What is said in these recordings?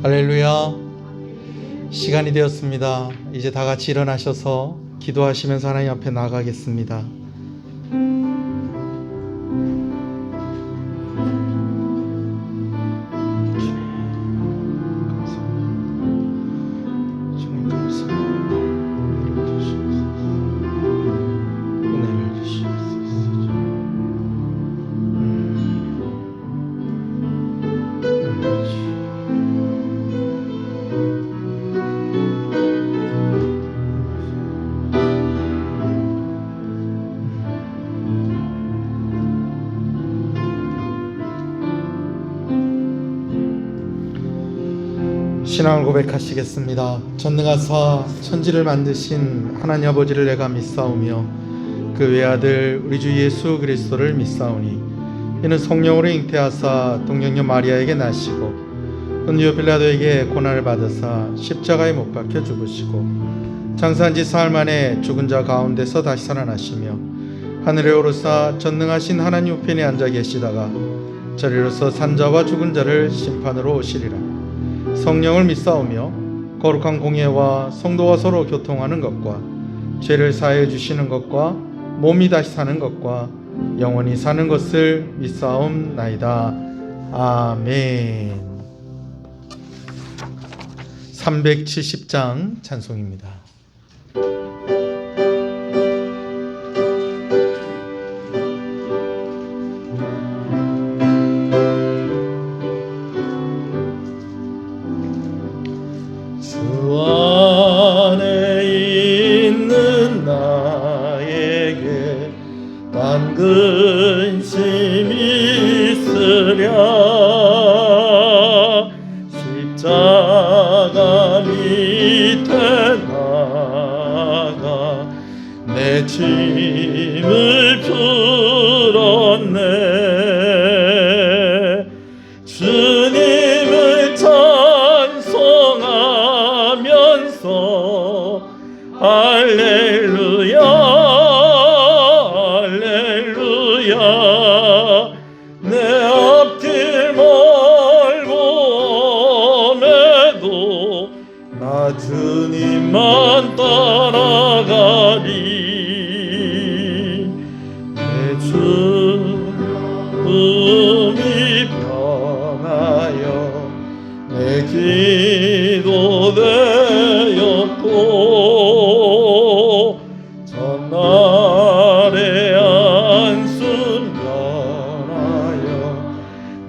할렐루야. 시간이 되었습니다. 이제 다 같이 일어나셔서 기도하시면서 하나님 앞에 나아가겠습니다. 신앙을 고백하시겠습니다. 전능하사 천지를 만드신 하나님 아버지를 내가 믿사오며 그 외아들 우리 주 예수 그리스도를 믿사오니 이는 성령으로 잉태하사 동정녀 마리아에게 나시고 본디오 빌라도에게 고난을 받으사 십자가에 못 박혀 죽으시고 장사한 지 사흘 만에 죽은 자 가운데서 다시 살아나시며 하늘에 오르사 전능하신 하나님 우편에 앉아 계시다가 저리로서 산자와 죽은 자를 심판으로 오시리라. 성령을 믿사오며 거룩한 공예와 성도와 서로 교통하는 것과 죄를 사하여 주시는 것과 몸이 다시 사는 것과 영원히 사는 것을 믿사옵나이다. 아멘. 370장 찬송입니다. 근심이 있으랴 십자가 밑에 나가 내 짐을 풀었네. 주님을 찬송하면서 할렐루야 내 앞길 멀고 험해도 나 주님만 따라가리. 내 죽음이 변하여 내 기도 되었고 전날에 안순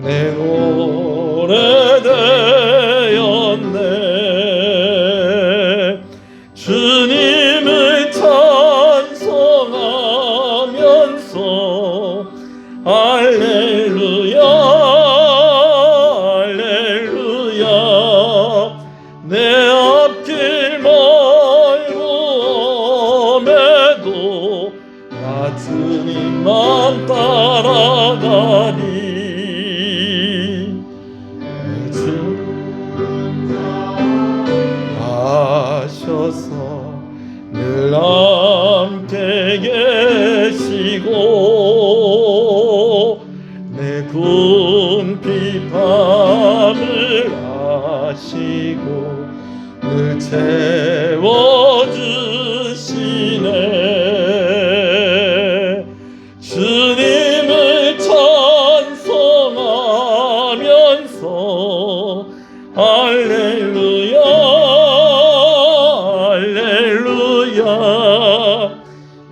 내 노래 되었네. 주님을 찬송하면서 할렐루야 할렐루야 내 앞길 멀고 험해도 나 주님만 따라가리. 하셔서 늘 함께 계시고 내 궁핍함을 아시고 늘 채워주시네. 주님을 찬송하면서 할렐루야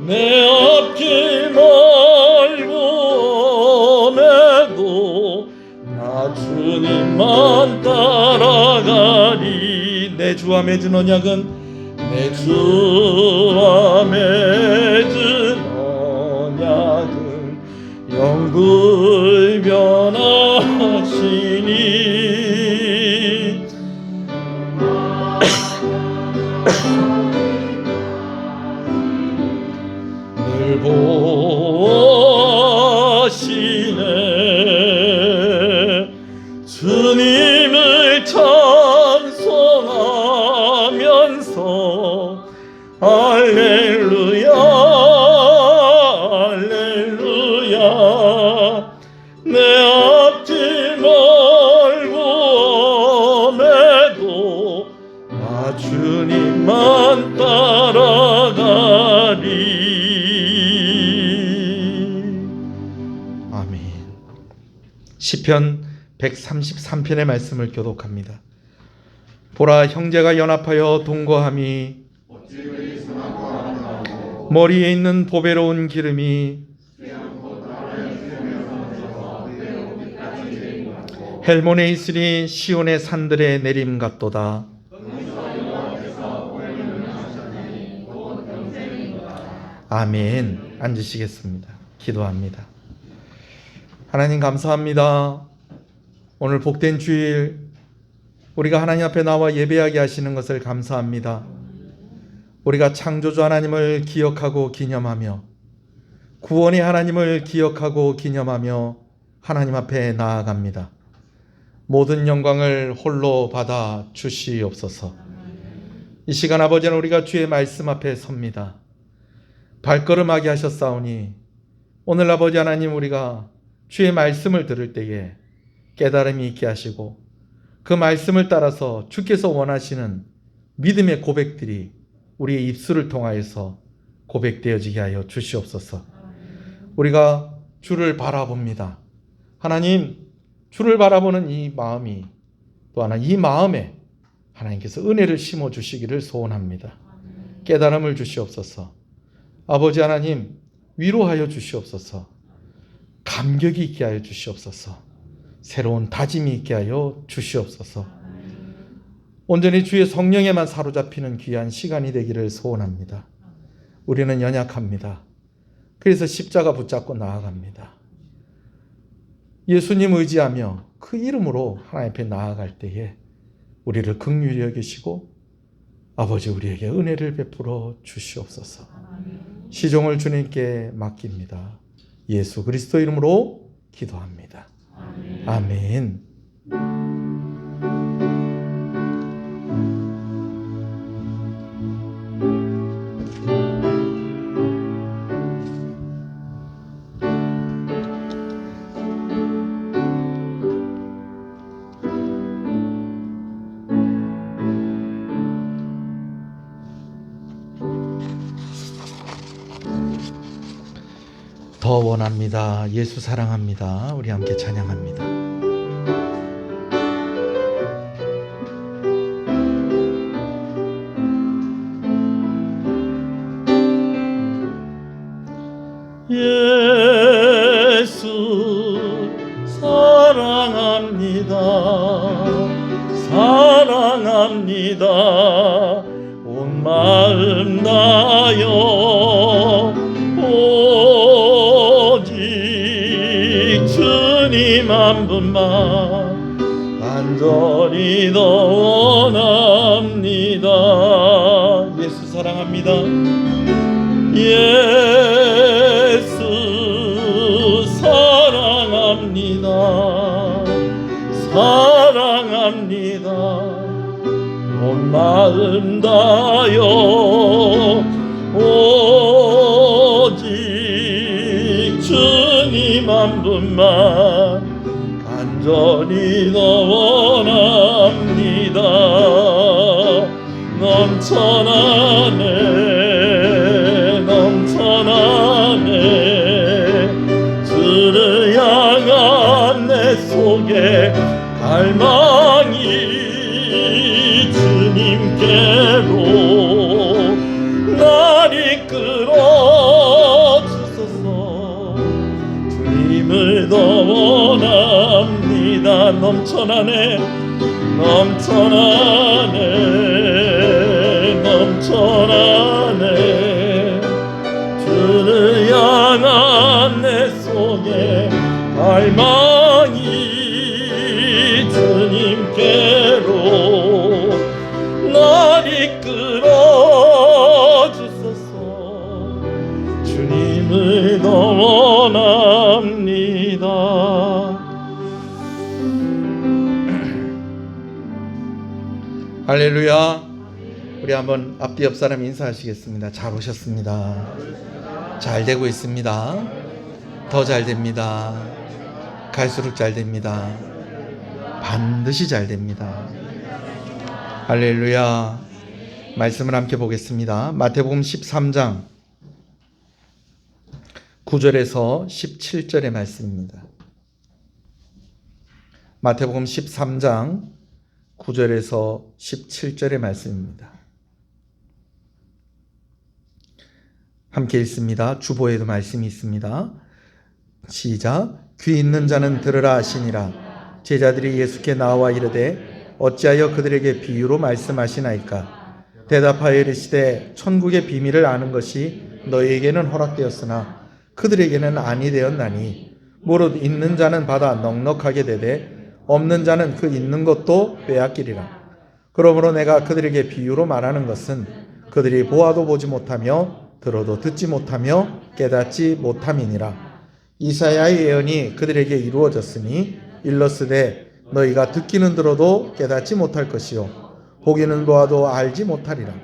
내 앞길 멀고 험해도 나 주님만 따라가리. 내 주와 맺은 언약은 내 주와 맺은 언약은 영불변하시니 늘 보시네. 주님을 찬송하면서 할렐루야 할렐루야 내 앞길 멀고 시편 133편의 말씀을 교독합니다. 보라, 형제가 연합하여 동거함이 머리에 있는 보배로운 기름이 헬몬에 있으리 시온의 산들에 내림 같도다. 아멘. 앉으시겠습니다. 기도합니다. 하나님 감사합니다. 오늘 복된 주일 우리가 하나님 앞에 나와 예배하게 하시는 것을 감사합니다. 우리가 창조주 하나님을 기억하고 기념하며 구원의 하나님을 기억하고 기념하며 하나님 앞에 나아갑니다. 모든 영광을 홀로 받아 주시옵소서. 이 시간 아버지는 우리가 주의 말씀 앞에 섭니다. 발걸음하게 하셨사오니 오늘 아버지 하나님, 우리가 주의 말씀을 들을 때에 깨달음이 있게 하시고 그 말씀을 따라서 주께서 원하시는 믿음의 고백들이 우리의 입술을 통하여서 고백되어지게 하여 주시옵소서. 우리가 주를 바라봅니다. 하나님, 주를 바라보는 이 마음이 또 하나 이 마음에 하나님께서 은혜를 심어 주시기를 소원합니다. 깨달음을 주시옵소서. 아버지 하나님, 위로하여 주시옵소서. 감격이 있게 하여 주시옵소서. 새로운 다짐이 있게 하여 주시옵소서. 온전히 주의 성령에만 사로잡히는 귀한 시간이 되기를 소원합니다. 우리는 연약합니다. 그래서 십자가 붙잡고 나아갑니다. 예수님 의지하며 그 이름으로 하나님 앞에 나아갈 때에 우리를 긍휼히 여기시고 아버지 우리에게 은혜를 베풀어 주시옵소서. 시종을 주님께 맡깁니다. 예수 그리스도 이름으로 기도합니다. 아멘. 더 원합니다. 예수 사랑합니다. 우리 함께 찬양합니다. 예수 사랑합니다. 사랑합니다. 온 마음 다하여 오직 주님 한 분만 간절히 더 원합니다. 예수 사랑합니다. 예수 사랑합니다. 사랑합니다. 온 마음 다하여 오직 주님 한 분만 간절히 더 원합니다. 넘쳐나네 넘쳐나네 주를 향한 내 속에 갈망이 주님께로 날 이끌어 주소서. 주님을 더 원합니다. 넘쳐나네 넘쳐나네 넘쳐나네 주를 향한 내 속에 갈망이 주님께로 날 이끌어 주소서. 주님을 더 원합니다. 할렐루야. 우리 한번 앞뒤 옆 사람 인사하시겠습니다. 잘 오셨습니다. 잘 되고 있습니다. 더 잘 됩니다. 갈수록 잘 됩니다. 반드시 잘 됩니다. 할렐루야. 말씀을 함께 보겠습니다. 마태복음 13장 9절에서 17절의 말씀입니다. 마태복음 13장 9절에서 17절의 말씀입니다. 함께 읽습니다. 주보에도 말씀이 있습니다. 시작. 귀 있는 자는 들으라 하시니라. 제자들이 예수께 나와 이르되 어찌하여 그들에게 비유로 말씀하시나이까? 대답하여 이르시되 천국의 비밀을 아는 것이 너희에게는 허락되었으나 그들에게는 아니 되었나니 무릇 있는 자는 받아 넉넉하게 되되 없는 자는 그 있는 것도 빼앗기리라. 그러므로 내가 그들에게 비유로 말하는 것은 그들이 보아도 보지 못하며 들어도 듣지 못하며 깨닫지 못함이니라. 이사야의 예언이 그들에게 이루어졌으니 일러스되 너희가 듣기는 들어도 깨닫지 못할 것이요 보기는 보아도 알지 못하리라.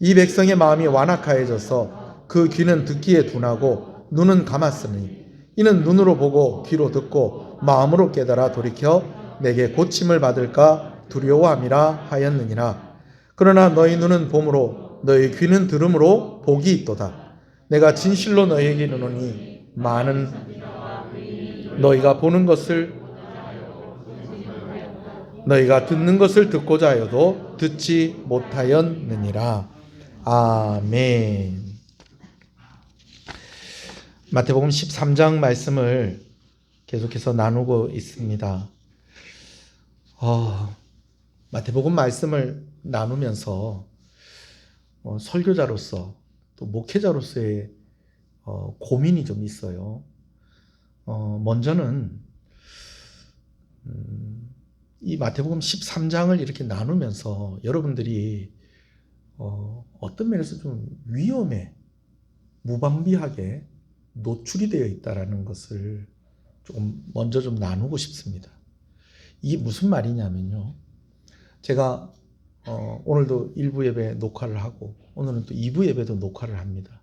이 백성의 마음이 완악하여져서 그 귀는 듣기에 둔하고 눈은 감았으니 이는 눈으로 보고 귀로 듣고 마음으로 깨달아 돌이켜 내게 고침을 받을까 두려워함이라 하였느니라. 그러나 너희 눈은 봄으로 너희 귀는 들음으로 복이 있도다. 내가 진실로 너희에게 이르노니 많은 너희가 보는 것을 너희가 듣는 것을 듣고자 하여도 듣지 못하였느니라. 아멘. 마태복음 13장 말씀을 계속해서 나누고 있습니다. 마태복음 말씀을 나누면서 설교자로서 또 목회자로서의 고민이 좀 있어요. 먼저는 이 마태복음 13장을 이렇게 나누면서 여러분들이 어떤 면에서 좀 위험에 무방비하게 노출이 되어 있다라는 것을 조금 먼저 좀 나누고 싶습니다. 이게 무슨 말이냐면요. 제가 오늘도 1부 예배 녹화를 하고 오늘은 또 2부 예배도 녹화를 합니다.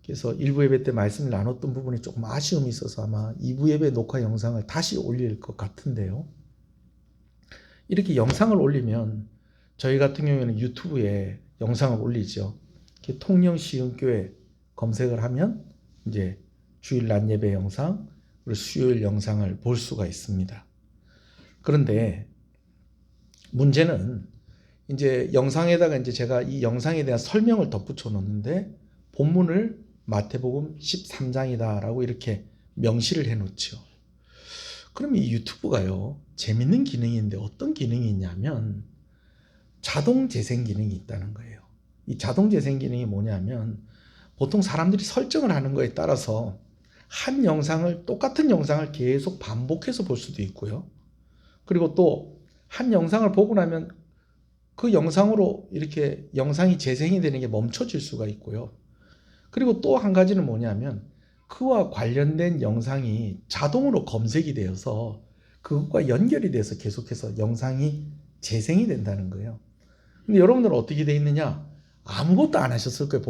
그래서 1부 예배 때 말씀을 나눴던 부분이 조금 아쉬움이 있어서 아마 2부 예배 녹화 영상을 다시 올릴 것 같은데요. 이렇게 영상을 올리면 저희 같은 경우에는 유튜브에 영상을 올리죠. 통영시흥교회 검색을 하면 이제 주일 낮 예배 영상, 그리고 수요일 영상을 볼 수가 있습니다. 그런데 문제는 이제 영상에다가 이제 제가 이 영상에 대한 설명을 덧붙여 놓는데 본문을 마태복음 13장이다라고 이렇게 명시를 해 놓죠. 그럼 이 유튜브가요, 재밌는 기능인데 어떤 기능이 있냐면 자동 재생 기능이 있다는 거예요. 이 자동 재생 기능이 뭐냐면 보통 사람들이 설정을 하는 거에 따라서 한 영상을, 똑같은 영상을 계속 반복해서 볼 수도 있고요. 그리고 또 한 영상을 보고 나면 그 영상으로 이렇게 영상이 재생이 되는 게 멈춰질 수가 있고요. 그리고 또 한 가지는 뭐냐면 그와 관련된 영상이 자동으로 검색이 되어서 그것과 연결이 돼서 계속해서 영상이 재생이 된다는 거예요. 근데 여러분들은 어떻게 되어 있느냐? 아무것도 안 하셨을 거예요,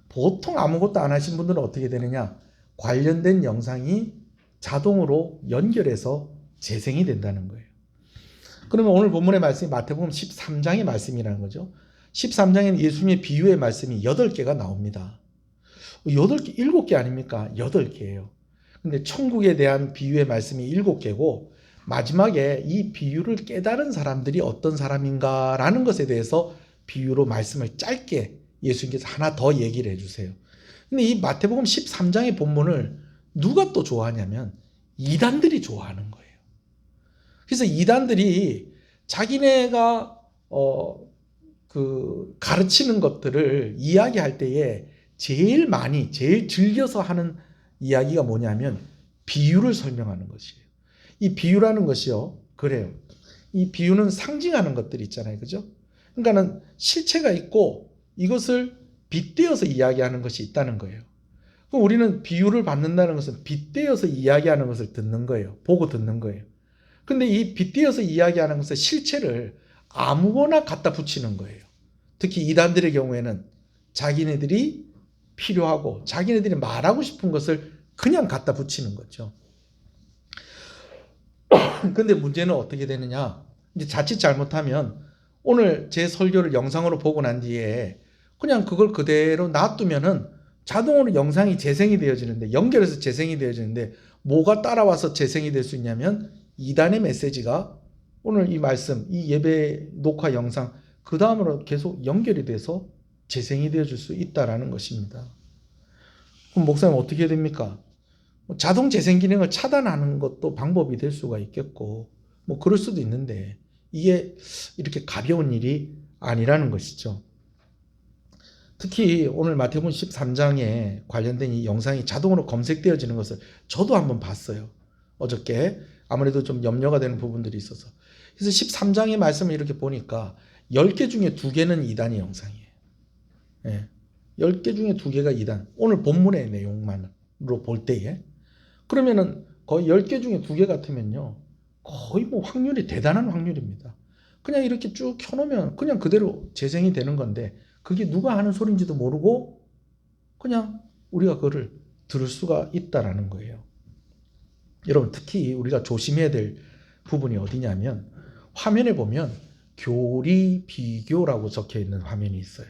보통 아무것도 안 하신 분들은 어떻게 되느냐? 관련된 영상이 자동으로 연결해서 재생이 된다는 거예요. 그러면 오늘 본문의 말씀이 마태복음 13장의 말씀이라는 거죠. 13장에는 예수님의 비유의 말씀이 8개가 나옵니다. 8개, 7개 아닙니까? 8개예요. 근데 천국에 대한 비유의 말씀이 7개고 마지막에 이 비유를 깨달은 사람들이 어떤 사람인가라는 것에 대해서 비유로 말씀을 짧게 예수님께서 하나 더 얘기를 해주세요. 근데 이 마태복음 13장의 본문을 누가 또 좋아하냐면 이단들이 좋아하는 거예요. 그래서 이단들이 자기네가 가르치는 것들을 이야기할 때에 제일 즐겨서 하는 이야기가 뭐냐면 비유를 설명하는 것이에요. 이 비유라는 것이요, 그래요. 이 비유는 상징하는 것들이 있잖아요, 그죠? 그러니까는 실체가 있고 이것을 빗대어서 이야기하는 것이 있다는 거예요. 그럼 우리는 비유를 받는다는 것은 빗대어서 이야기하는 것을 듣는 거예요. 보고 듣는 거예요. 근데 이 빗대어서 이야기하는 것의 실체를 아무거나 갖다 붙이는 거예요. 특히 이단들의 경우에는 자기네들이 필요하고 자기네들이 말하고 싶은 것을 그냥 갖다 붙이는 거죠. 근데 문제는 어떻게 되느냐? 이제 자칫 잘못하면 오늘 제 설교를 영상으로 보고 난 뒤에 그냥 그걸 그대로 놔두면은 자동으로 영상이 재생이 되어지는데, 연결해서 재생이 되어지는데 뭐가 따라와서 재생이 될 수 있냐면 이단의 메시지가 오늘 이 말씀, 이 예배 녹화 영상 그 다음으로 계속 연결이 돼서 재생이 되어줄 수 있다라는 것입니다. 그럼 목사님 어떻게 해야 됩니까? 자동 재생 기능을 차단하는 것도 방법이 될 수가 있겠고 뭐 그럴 수도 있는데 이게 이렇게 가벼운 일이 아니라는 것이죠. 특히 오늘 마태복음 13장에 관련된 이 영상이 자동으로 검색되어지는 것을 저도 한번 봤어요. 어저께 아무래도 좀 염려가 되는 부분들이 있어서. 그래서 13장의 말씀을 이렇게 보니까 10개 중에 2개는 이단의 영상이에요. 예. 10개 중에 2개가 이단. 오늘 본문의 내용만으로 볼 때에. 그러면은 거의 10개 중에 2개 같으면요. 거의 뭐 확률이 대단한 확률입니다. 그냥 이렇게 쭉 켜놓으면 그냥 그대로 재생이 되는 건데 그게 누가 하는 소리인지도 모르고 그냥 우리가 그거를 들을 수가 있다라는 거예요. 여러분 특히 우리가 조심해야 될 부분이 어디냐면 화면에 보면 교리 비교라고 적혀 있는 화면이 있어요.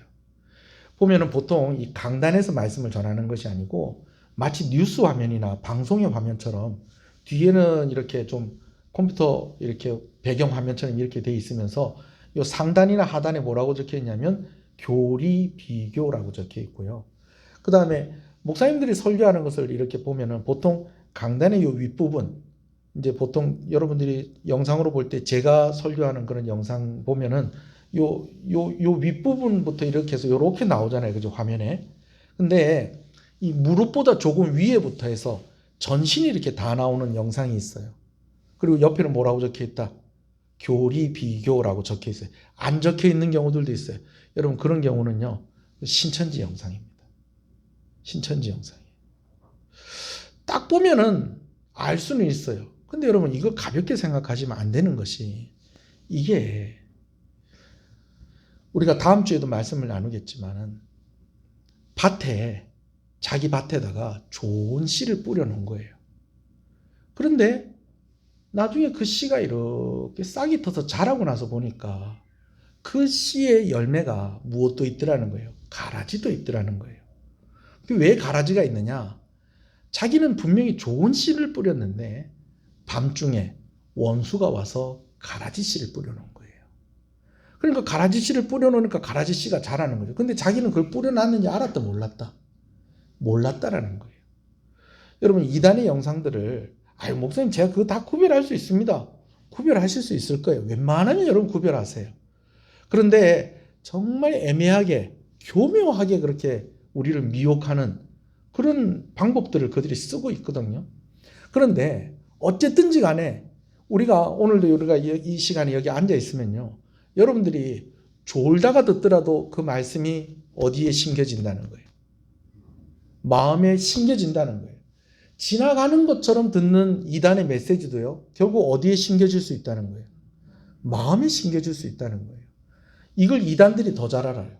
보면은 보통 이 강단에서 말씀을 전하는 것이 아니고 마치 뉴스 화면이나 방송의 화면처럼 뒤에는 이렇게 좀 컴퓨터 이렇게 배경 화면처럼 이렇게 돼 있으면서 이 상단이나 하단에 뭐라고 적혀 있냐면 교리 비교라고 적혀 있고요. 그 다음에 목사님들이 설교하는 것을 이렇게 보면은 보통 강단의 이 윗부분 이제 보통 여러분들이 영상으로 볼 때 제가 설교하는 그런 영상 보면은 요 윗부분부터 이렇게 해서 요렇게 나오잖아요. 그죠? 화면에. 근데 이 무릎보다 조금 위에부터 해서 전신이 이렇게 다 나오는 영상이 있어요. 그리고 옆에는 뭐라고 적혀 있다? 교리 비교라고 적혀 있어요. 안 적혀 있는 경우들도 있어요. 여러분 그런 경우는요. 신천지 영상입니다. 신천지 영상이에요. 딱 보면은 알 수는 있어요. 근데 여러분 이거 가볍게 생각하시면 안 되는 것이 이게 우리가 다음 주에도 말씀을 나누겠지만은 밭에 자기 밭에다가 좋은 씨를 뿌려 놓은 거예요. 그런데 나중에 그 씨가 이렇게 싹이 터서 자라고 나서 보니까 그 씨의 열매가 무엇도 있더라는 거예요. 가라지도 있더라는 거예요. 왜 가라지가 있느냐? 자기는 분명히 좋은 씨를 뿌렸는데 밤중에 원수가 와서 가라지 씨를 뿌려놓은 거예요. 그러니까 가라지 씨를 뿌려놓으니까 가라지 씨가 자라는 거죠. 근데 자기는 그걸 뿌려놨는지 알았다 몰랐다? 몰랐다라는 거예요. 여러분 이단의 영상들을 아유 목사님 제가 그거 다 구별할 수 있습니다. 구별하실 수 있을 거예요. 웬만하면 여러분 구별하세요. 그런데 정말 애매하게 교묘하게 그렇게 우리를 미혹하는 그런 방법들을 그들이 쓰고 있거든요. 그런데 어쨌든지 간에 우리가 오늘도 우리가 이 시간에 여기 앉아 있으면요. 여러분들이 졸다가 듣더라도 그 말씀이 어디에 심겨진다는 거예요. 마음에 심겨진다는 거예요. 지나가는 것처럼 듣는 이단의 메시지도요. 결국 어디에 심겨질 수 있다는 거예요. 마음에 심겨질 수 있다는 거예요. 이걸 이단들이 더 잘 알아요.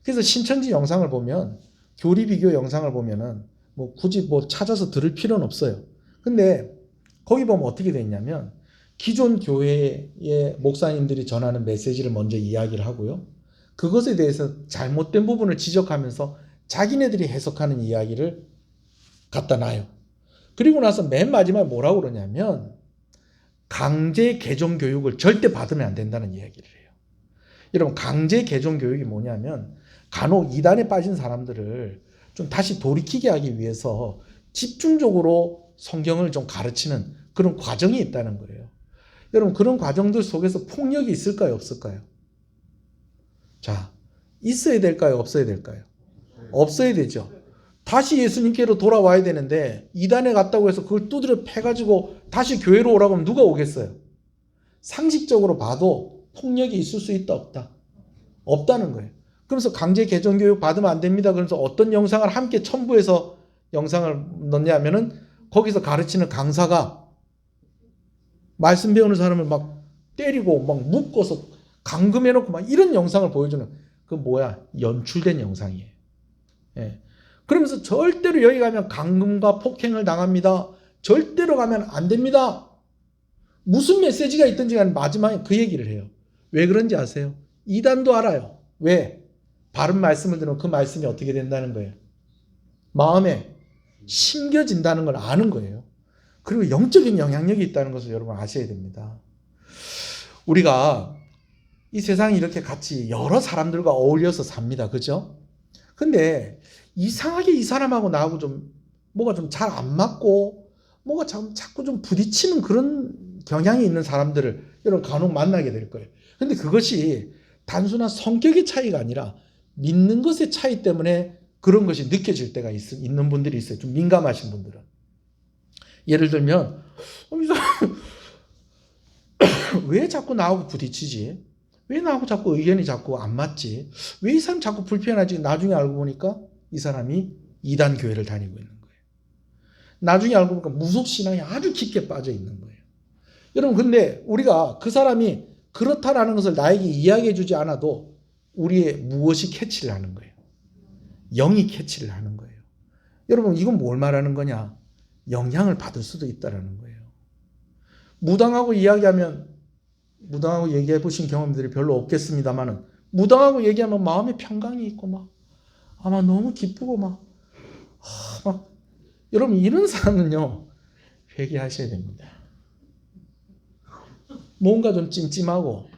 그래서 신천지 영상을 보면 교리 비교 영상을 보면은 뭐 굳이 뭐 찾아서 들을 필요는 없어요. 근데 거기 보면 어떻게 돼 있냐면 기존 교회의 목사님들이 전하는 메시지를 먼저 이야기를 하고요. 그것에 대해서 잘못된 부분을 지적하면서 자기네들이 해석하는 이야기를 갖다 놔요. 그리고 나서 맨 마지막에 뭐라고 그러냐면 강제 개종 교육을 절대 받으면 안 된다는 이야기를 해요. 여러분 강제 개종 교육이 뭐냐면 간혹 이단에 빠진 사람들을 좀 다시 돌이키게 하기 위해서 집중적으로 성경을 좀 가르치는 그런 과정이 있다는 거예요. 여러분 그런 과정들 속에서 폭력이 있을까요? 없을까요? 자, 있어야 될까요? 없어야 될까요? 없어야 되죠. 다시 예수님께로 돌아와야 되는데 이단에 갔다고 해서 그걸 두드려 패가지고 다시 교회로 오라고 하면 누가 오겠어요? 상식적으로 봐도 폭력이 있을 수 있다 없다? 없다는 거예요. 그러면서 강제 개종교육 받으면 안 됩니다. 그러면서 어떤 영상을 함께 첨부해서 영상을 넣냐면은 거기서 가르치는 강사가 말씀 배우는 사람을 막 때리고 막 묶어서 감금해놓고 막 이런 영상을 보여주는 그 뭐야 연출된 영상이에요. 예. 그러면서 절대로 여기 가면 감금과 폭행을 당합니다. 절대로 가면 안 됩니다. 무슨 메시지가 있든지 간에 마지막에 그 얘기를 해요. 왜 그런지 아세요? 이단도 알아요. 왜? 바른 말씀을 들으면 그 말씀이 어떻게 된다는 거예요? 마음에 심겨진다는 걸 아는 거예요. 그리고 영적인 영향력이 있다는 것을 여러분 아셔야 됩니다. 우리가 이 세상에 이렇게 같이 여러 사람들과 어울려서 삽니다. 그죠? 근데 이상하게 이 사람하고 나하고 좀 뭐가 좀 잘 안 맞고 뭐가 자꾸 좀 부딪히는 그런 경향이 있는 사람들을 여러분 간혹 만나게 될 거예요. 근데 그것이 단순한 성격의 차이가 아니라 믿는 것의 차이 때문에 그런 것이 느껴질 때가 있는 분들이 있어요. 좀 민감하신 분들은. 예를 들면 이 사람 왜 자꾸 나하고 부딪히지? 왜 나하고 자꾸 의견이 자꾸 안 맞지? 왜 이 사람 자꾸 불편하지? 나중에 알고 보니까 이 사람이 이단 교회를 다니고 있는 거예요. 나중에 알고 보니까 무속신앙에 아주 깊게 빠져 있는 거예요. 여러분 근데 우리가 그 사람이 그렇다라는 것을 나에게 이야기해 주지 않아도 우리의 무엇이 캐치를 하는 거예요. 영이 캐치를 하는 거예요. 여러분 이건 뭘 말하는 거냐? 영향을 받을 수도 있다는 거예요. 무당하고 얘기해 보신 경험들이 별로 없겠습니다만은 무당하고 얘기하면 마음에 평강이 있고 막 아마 너무 기쁘고 막 여러분 이런 사람은요 회개하셔야 됩니다. 뭔가 좀 찜찜하고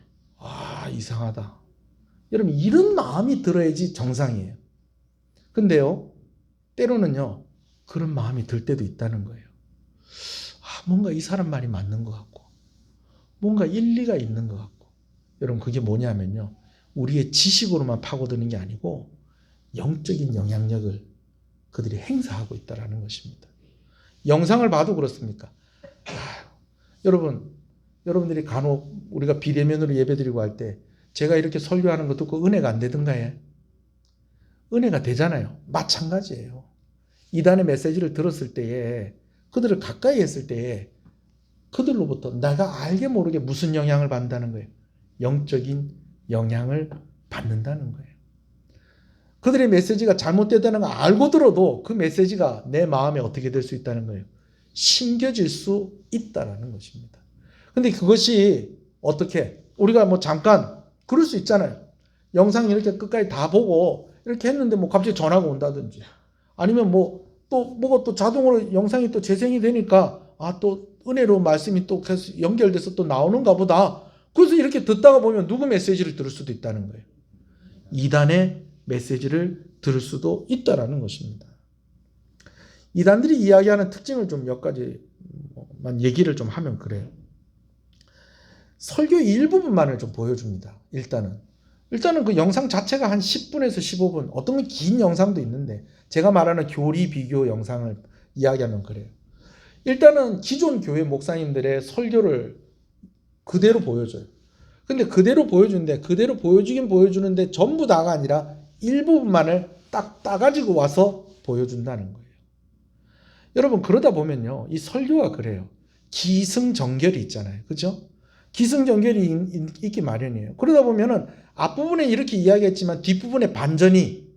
이상하다. 여러분 이런 마음이 들어야지 정상이에요. 근데요 때로는요 그런 마음이 들 때도 있다는 거예요. 뭔가 이 사람 말이 맞는 것 같고 뭔가 일리가 있는 것 같고. 여러분 그게 뭐냐면요 우리의 지식으로만 파고드는 게 아니고 영적인 영향력을 그들이 행사하고 있다는 것입니다. 영상을 봐도 그렇습니까? 여러분들이 간혹 우리가 비대면으로 예배드리고 할 때 제가 이렇게 설교하는 거 듣고 은혜가 안 되던가 해? 은혜가 되잖아요. 마찬가지예요. 이단의 메시지를 들었을 때에 그들을 가까이 했을 때에 그들로부터 내가 알게 모르게 무슨 영향을 받는다는 거예요. 영적인 영향을 받는다는 거예요. 그들의 메시지가 잘못되다는 걸 알고 들어도 그 메시지가 내 마음에 어떻게 될 수 있다는 거예요. 심겨질 수 있다는 것입니다. 근데 그것이 어떻게 우리가 뭐 잠깐 그럴 수 있잖아요. 영상 이렇게 끝까지 다 보고 이렇게 했는데 뭐 갑자기 전화가 온다든지 아니면 뭐가 또 자동으로 영상이 또 재생이 되니까 또 은혜로 말씀이 또 계속 연결돼서 또 나오는가 보다. 그래서 이렇게 듣다가 보면 누구 메시지를 들을 수도 있다는 거예요. 이단의 메시지를 들을 수도 있다라는 것입니다. 이단들이 이야기하는 특징을 좀 몇 가지만 얘기를 좀 하면 그래요. 설교 일부분만을 좀 보여줍니다. 일단은 그 영상 자체가 한 10분에서 15분, 어떤 건 긴 영상도 있는데 제가 말하는 교리 비교 영상을 이야기하면 그래요. 일단은 기존 교회 목사님들의 설교를 그대로 보여줘요. 근데 그대로 보여주는데 그대로 보여주긴 보여주는데 전부 다가 아니라 일부분만을 딱 따가지고 와서 보여준다는 거예요. 여러분 그러다 보면요 이 설교가 그래요. 기승전결이 있잖아요. 그죠? 기승전결이 있기 마련이에요. 그러다 보면은 앞부분에 이렇게 이야기했지만 뒷부분에 반전이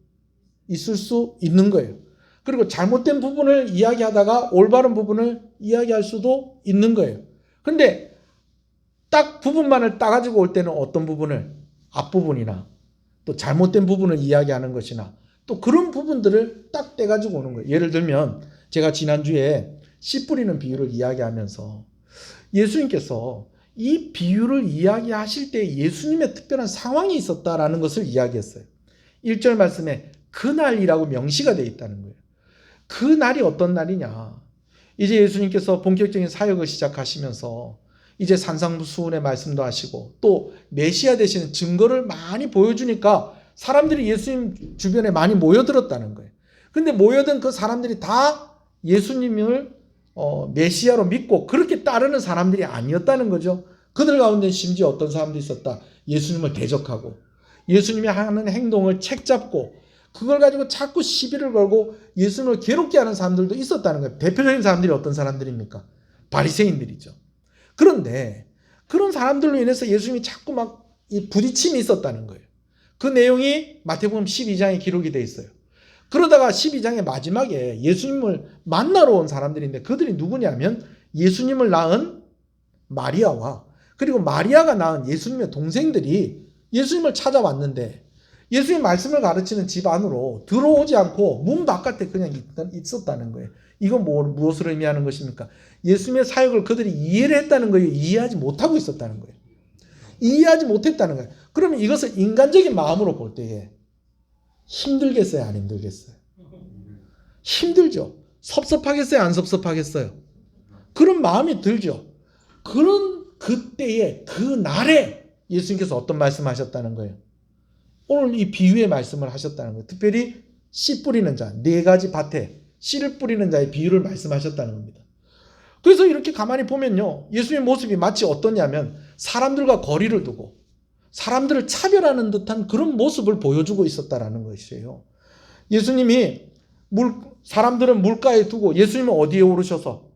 있을 수 있는 거예요. 그리고 잘못된 부분을 이야기하다가 올바른 부분을 이야기할 수도 있는 거예요. 근데 딱 부분만을 따가지고 올 때는 어떤 부분을 앞부분이나 또 잘못된 부분을 이야기하는 것이나 또 그런 부분들을 딱 떼가지고 오는 거예요. 예를 들면 제가 지난주에 씨 뿌리는 비유를 이야기하면서 예수님께서 이 비유를 이야기하실 때 예수님의 특별한 상황이 있었다라는 것을 이야기했어요. 1절 말씀에 그날이라고 명시가 되어 있다는 거예요. 그 날이 어떤 날이냐. 이제 예수님께서 본격적인 사역을 시작하시면서 이제 산상수훈의 말씀도 하시고 또 메시아 되시는 증거를 많이 보여주니까 사람들이 예수님 주변에 많이 모여들었다는 거예요. 근데 모여든 그 사람들이 다 예수님을 메시아로 믿고 그렇게 따르는 사람들이 아니었다는 거죠. 그들 가운데 심지어 어떤 사람도 있었다. 예수님을 대적하고 예수님이 하는 행동을 책잡고 그걸 가지고 자꾸 시비를 걸고 예수님을 괴롭게 하는 사람들도 있었다는 거예요. 대표적인 사람들이 어떤 사람들입니까? 바리새인들이죠. 그런데 그런 사람들로 인해서 예수님이 자꾸 막 부딪힘이 있었다는 거예요. 그 내용이 마태복음 12장에 기록이 되어 있어요. 그러다가 12장의 마지막에 예수님을 만나러 온 사람들인데 그들이 누구냐면 예수님을 낳은 마리아와 그리고 마리아가 낳은 예수님의 동생들이 예수님을 찾아왔는데 예수님 말씀을 가르치는 집 안으로 들어오지 않고 문 바깥에 그냥 있었다는 거예요. 이건 무엇을 의미하는 것입니까? 예수님의 사역을 그들이 이해를 했다는 거예요? 이해하지 못하고 있었다는 거예요? 이해하지 못했다는 거예요. 그러면 이것을 인간적인 마음으로 볼 때에 힘들겠어요? 안 힘들겠어요? 힘들죠. 섭섭하겠어요? 안 섭섭하겠어요? 그런 마음이 들죠. 그런 그때에 그날에 예수님께서 어떤 말씀하셨다는 거예요? 오늘 이 비유의 말씀을 하셨다는 거예요. 특별히 씨 뿌리는 자, 4가지 밭에 씨를 뿌리는 자의 비유를 말씀하셨다는 겁니다. 그래서 이렇게 가만히 보면요, 예수님의 모습이 마치 어떠냐면 사람들과 거리를 두고 사람들을 차별하는 듯한 그런 모습을 보여주고 있었다라는 것이에요. 예수님이 사람들은 물가에 두고 예수님은 어디에 오르셔서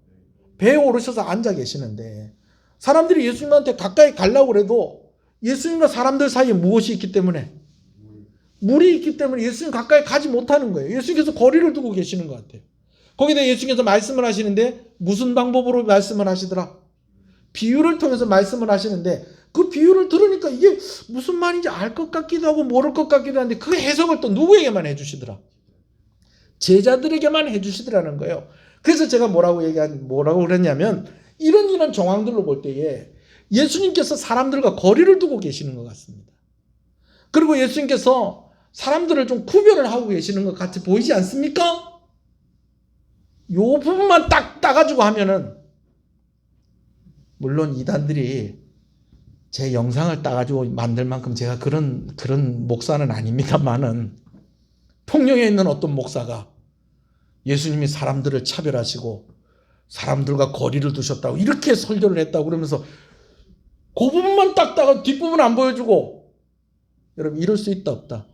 배에 오르셔서 앉아 계시는데 사람들이 예수님한테 가까이 가려고 해도 예수님과 사람들 사이에 무엇이 있기 때문에? 물이 있기 때문에 예수님 가까이 가지 못하는 거예요. 예수님께서 거리를 두고 계시는 것 같아요. 거기다 예수님께서 말씀을 하시는데 무슨 방법으로 말씀을 하시더라? 비유를 통해서 말씀을 하시는데 그 비유를 들으니까 이게 무슨 말인지 알 것 같기도 하고 모를 것 같기도 한데 그 해석을 또 누구에게만 해주시더라? 제자들에게만 해주시더라는 거예요. 그래서 제가 뭐라고 그랬냐면 이런 정황들로 볼 때에 예수님께서 사람들과 거리를 두고 계시는 것 같습니다. 그리고 예수님께서 사람들을 좀 구별을 하고 계시는 것 같이 보이지 않습니까? 요 부분만 딱 따가지고 하면은 물론 이단들이 제 영상을 따가지고 만들 만큼 제가 그런 목사는 아닙니다만은 통영에 있는 어떤 목사가 예수님이 사람들을 차별하시고 사람들과 거리를 두셨다고 이렇게 설교를 했다고 그러면서 그 부분만 딱 따가 뒷부분 안 보여주고 여러분 이럴 수 있다 없다?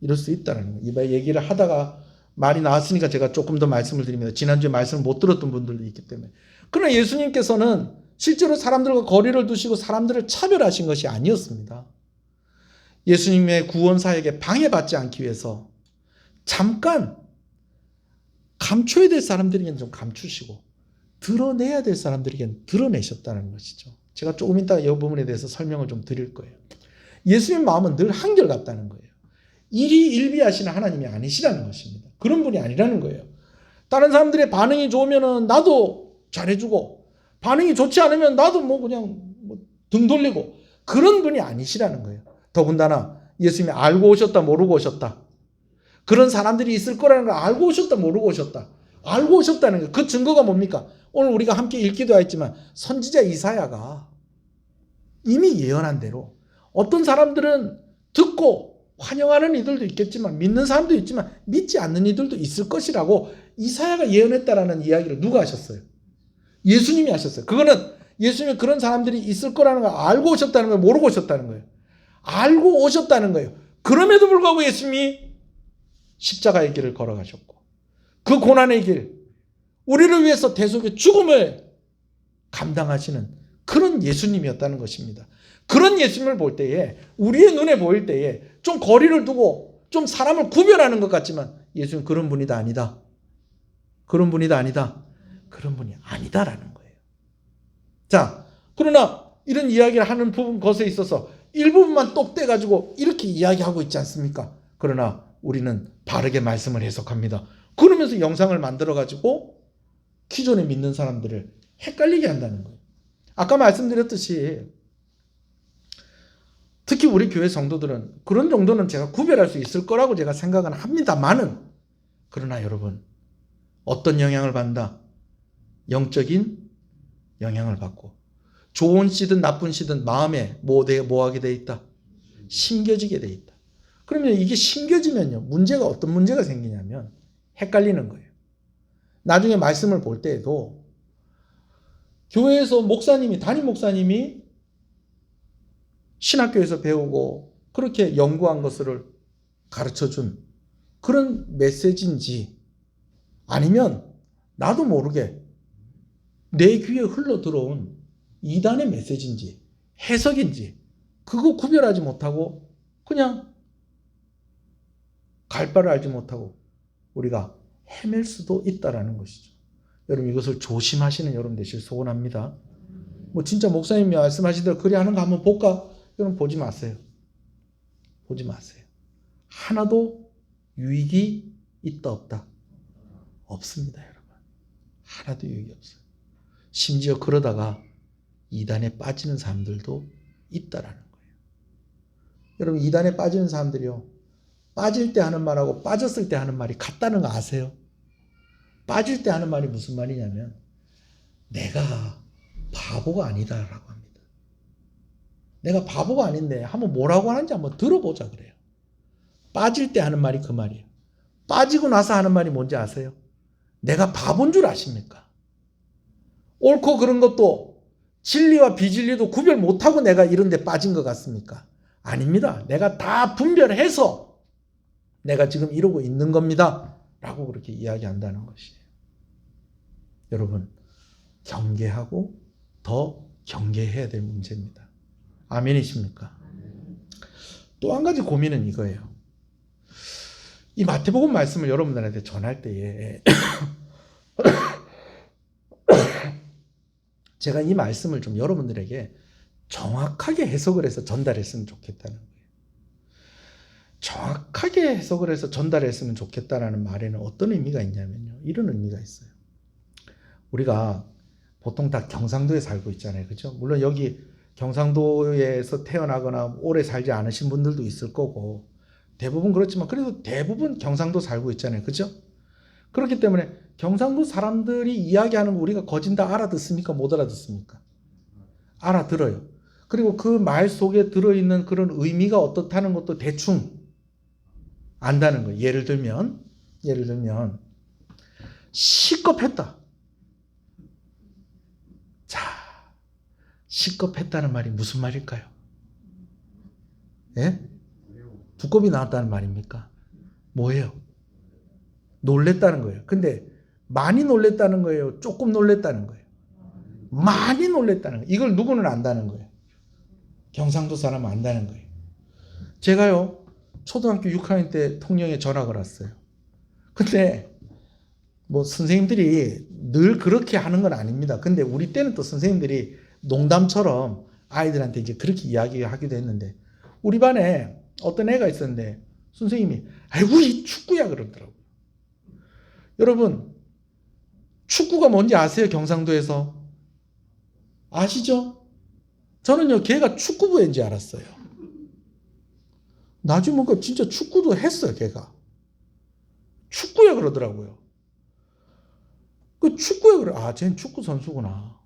이럴 수 있다는 거예요. 이 얘기를 하다가 말이 나왔으니까 제가 조금 더 말씀을 드립니다. 지난주에 말씀을 못 들었던 분들도 있기 때문에. 그러나 예수님께서는 실제로 사람들과 거리를 두시고 사람들을 차별하신 것이 아니었습니다. 예수님의 구원 사역에 방해받지 않기 위해서 잠깐 감춰야 될 사람들에게는 좀 감추시고 드러내야 될 사람들에게는 드러내셨다는 것이죠. 제가 조금 이따 이 부분에 대해서 설명을 좀 드릴 거예요. 예수님의 마음은 늘 한결같다는 거예요. 일희일비하시는 하나님이 아니시라는 것입니다. 그런 분이 아니라는 거예요. 다른 사람들의 반응이 좋으면 나도 잘해주고 반응이 좋지 않으면 나도 그냥 등 돌리고 그런 분이 아니시라는 거예요. 더군다나 예수님이 알고 오셨다 모르고 오셨다. 그런 사람들이 있을 거라는 걸 알고 오셨다 모르고 오셨다. 알고 오셨다는 거예요. 그 증거가 뭡니까? 오늘 우리가 함께 읽기도 했지만 선지자 이사야가 이미 예언한 대로 어떤 사람들은 듣고 환영하는 이들도 있겠지만 믿는 사람도 있지만 믿지 않는 이들도 있을 것이라고 이사야가 예언했다라는 이야기를 누가 하셨어요? 예수님이 하셨어요. 그거는 예수님이 그런 사람들이 있을 거라는 걸 알고 오셨다는 거예요? 모르고 오셨다는 거예요? 알고 오셨다는 거예요. 그럼에도 불구하고 예수님이 십자가의 길을 걸어가셨고 그 고난의 길, 우리를 위해서 대속의 죽음을 감당하시는 그런 예수님이었다는 것입니다. 그런 예수님을 볼 때에 우리의 눈에 보일 때에 좀 거리를 두고 좀 사람을 구별하는 것 같지만 예수님 그런 분이다 아니다. 그런 분이다 아니다. 그런 분이 아니다라는 거예요. 자, 그러나 이런 이야기를 하는 것에 있어서 일부분만 똑 떼가지고 이렇게 이야기하고 있지 않습니까? 그러나 우리는 바르게 말씀을 해석합니다. 그러면서 영상을 만들어가지고 기존에 믿는 사람들을 헷갈리게 한다는 거예요. 아까 말씀드렸듯이 특히 우리 교회 성도들은 그런 정도는 제가 구별할 수 있을 거라고 제가 생각은 합니다만은 그러나 여러분 어떤 영향을 받는다? 영적인 영향을 받고 좋은 씨든 나쁜 씨든 마음에 뭐하게 돼 있다? 심겨지게 돼 있다. 그러면 이게 심겨지면요 어떤 문제가 생기냐면 헷갈리는 거예요. 나중에 말씀을 볼 때에도 교회에서 담임 목사님이 신학교에서 배우고 그렇게 연구한 것을 가르쳐준 그런 메시지인지 아니면 나도 모르게 내 귀에 흘러 들어온 이단의 메시지인지 해석인지 그거 구별하지 못하고 그냥 갈 바를 알지 못하고 우리가 헤맬 수도 있다라는 것이죠. 여러분 이것을 조심하시는 여러분 되실 소원합니다. 진짜 목사님이 말씀하시더라 그리 하는 거 한번 볼까? 여러분 보지 마세요. 보지 마세요. 하나도 유익이 있다 없다? 없습니다 여러분. 하나도 유익이 없어요. 심지어 그러다가 이단에 빠지는 사람들도 있다라는 거예요. 여러분, 이단에 빠지는 사람들이요, 빠질 때 하는 말하고 빠졌을 때 하는 말이 같다는 거 아세요? 빠질 때 하는 말이 무슨 말이냐면 내가 바보가 아니다라고 합니다. 내가 바보가 아닌데 한번 뭐라고 하는지 한번 들어보자 그래요. 빠질 때 하는 말이 그 말이에요. 빠지고 나서 하는 말이 뭔지 아세요? 내가 바본 줄 아십니까? 옳고 그른 것도 진리와 비진리도 구별 못하고 내가 이런 데 빠진 것 같습니까? 아닙니다. 내가 다 분별해서 내가 지금 이러고 있는 겁니다. 라고 그렇게 이야기한다는 것이에요. 여러분, 경계하고 더 경계해야 될 문제입니다. 아멘이십니까? 또 한 가지 고민은 이거예요. 이 마태복음 말씀을 여러분들한테 전할 때에 제가 이 말씀을 좀 여러분들에게 정확하게 해석을 해서 전달했으면 좋겠다는 거예요. 정확하게 해석을 해서 전달했으면 좋겠다라는 말에는 어떤 의미가 있냐면요, 이런 의미가 있어요. 우리가 보통 다 경상도에 살고 있잖아요. 그죠? 물론 여기 경상도에서 태어나거나 오래 살지 않으신 분들도 있을 거고 대부분 그렇지만 그래도 대부분 경상도 살고 있잖아요. 그죠? 그렇기 때문에 경상도 사람들이 이야기하는 거 우리가 거진 다 알아듣습니까? 못 알아듣습니까? 알아들어요. 그리고 그 말 속에 들어있는 그런 의미가 어떻다는 것도 대충 안다는 거예요. 예를 들면 시겁했다. 자, 시겁했다는 말이 무슨 말일까요? 예? 두꺼비 나왔다는 말입니까? 뭐예요? 놀랬다는 거예요. 근데 많이 놀랬다는 거예요? 조금 놀랬다는 거예요? 많이 놀랬다는 거예요. 이걸 누구는 안다는 거예요? 경상도 사람은 안다는 거예요. 제가요, 초등학교 6학년 때 통영에 전학을 왔어요. 근데 뭐 선생님들이 늘 그렇게 하는 건 아닙니다. 근데 우리 때는 또 선생님들이 농담처럼 아이들한테 이제 그렇게 이야기하기도 했는데, 우리 반에 어떤 애가 있었는데 선생님이 아이고 이 축구야 그러더라고요. 여러분, 축구가 뭔지 아세요? 경상도에서 아시죠? 저는요, 걔가 축구부 애인지 알았어요. 나중에 뭔가 진짜 축구도 했어요. 걔가 축구야 그러더라고요. 그 축구야 그래. 아, 쟤는 축구 선수구나.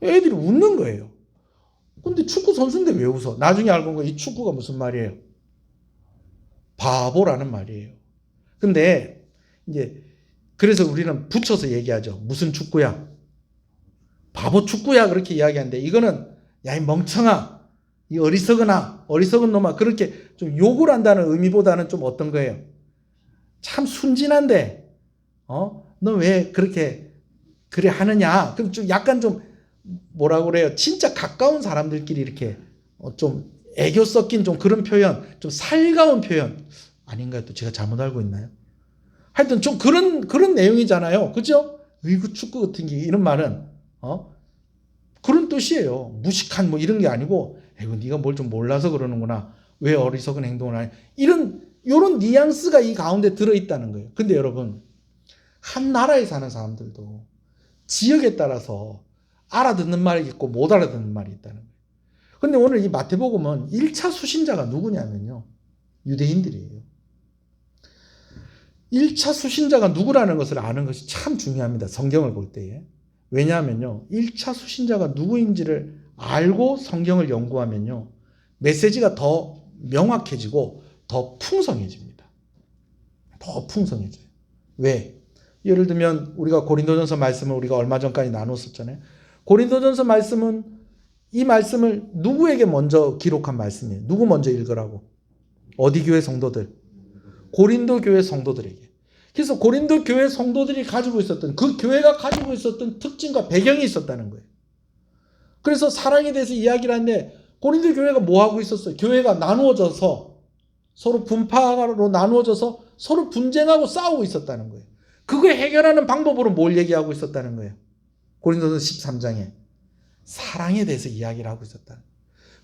애들이 웃는 거예요. 근데 축구 선수인데 왜 웃어? 나중에 알고 본 거, 이 축구가 무슨 말이에요? 바보라는 말이에요. 근데 이제 그래서 우리는 붙여서 얘기하죠. 무슨 축구야? 바보 축구야 그렇게 이야기하는데, 이거는 야 이 멍청아, 이 어리석은 놈아, 그렇게 좀 욕을 한다는 의미보다는 좀 어떤 거예요? 참 순진한데 너 왜 그렇게 그래 하느냐? 그럼 좀 약간 좀 뭐라고 그래요? 진짜 가까운 사람들끼리 이렇게 좀 애교 섞인 좀 그런 표현, 좀 살가운 표현 아닌가요? 또 제가 잘못 알고 있나요? 하여튼 좀 그런 내용이잖아요. 그죠? 의구 축구 같은 게, 이런 말은 그런 뜻이에요. 무식한 뭐 이런 게 아니고, 에이구 네가 뭘 좀 몰라서 그러는구나. 왜 어리석은 행동을 하냐. 이런 뉘앙스가 이 가운데 들어있다는 거예요. 근데 여러분, 한 나라에 사는 사람들도 지역에 따라서 알아듣는 말이 있고 못 알아듣는 말이 있다는 거예요. 근데 오늘 이 마태복음은 1차 수신자가 누구냐면요, 유대인들이에요. 1차 수신자가 누구라는 것을 아는 것이 참 중요합니다. 성경을 볼 때에. 왜냐하면요, 1차 수신자가 누구인지를 알고 성경을 연구하면요, 메시지가 더 명확해지고 더 풍성해집니다. 더 풍성해져요. 왜? 예를 들면 우리가 고린도전서 말씀을 우리가 얼마 전까지 나눴었잖아요. 고린도전서 말씀은, 이 말씀을 누구에게 먼저 기록한 말씀이에요? 누구 먼저 읽으라고? 어디 교회 성도들? 고린도 교회 성도들에게. 그래서 고린도 교회 성도들이 가지고 있었던, 그 교회가 가지고 있었던 특징과 배경이 있었다는 거예요. 그래서 사랑에 대해서 이야기를 하는데, 고린도 교회가 뭐 하고 있었어요? 교회가 나누어져서, 서로 분파로 나누어져서 서로 분쟁하고 싸우고 있었다는 거예요. 그걸 해결하는 방법으로 뭘 얘기하고 있었다는 거예요? 고린도서 13장에 사랑에 대해서 이야기를 하고 있었다는 거예요.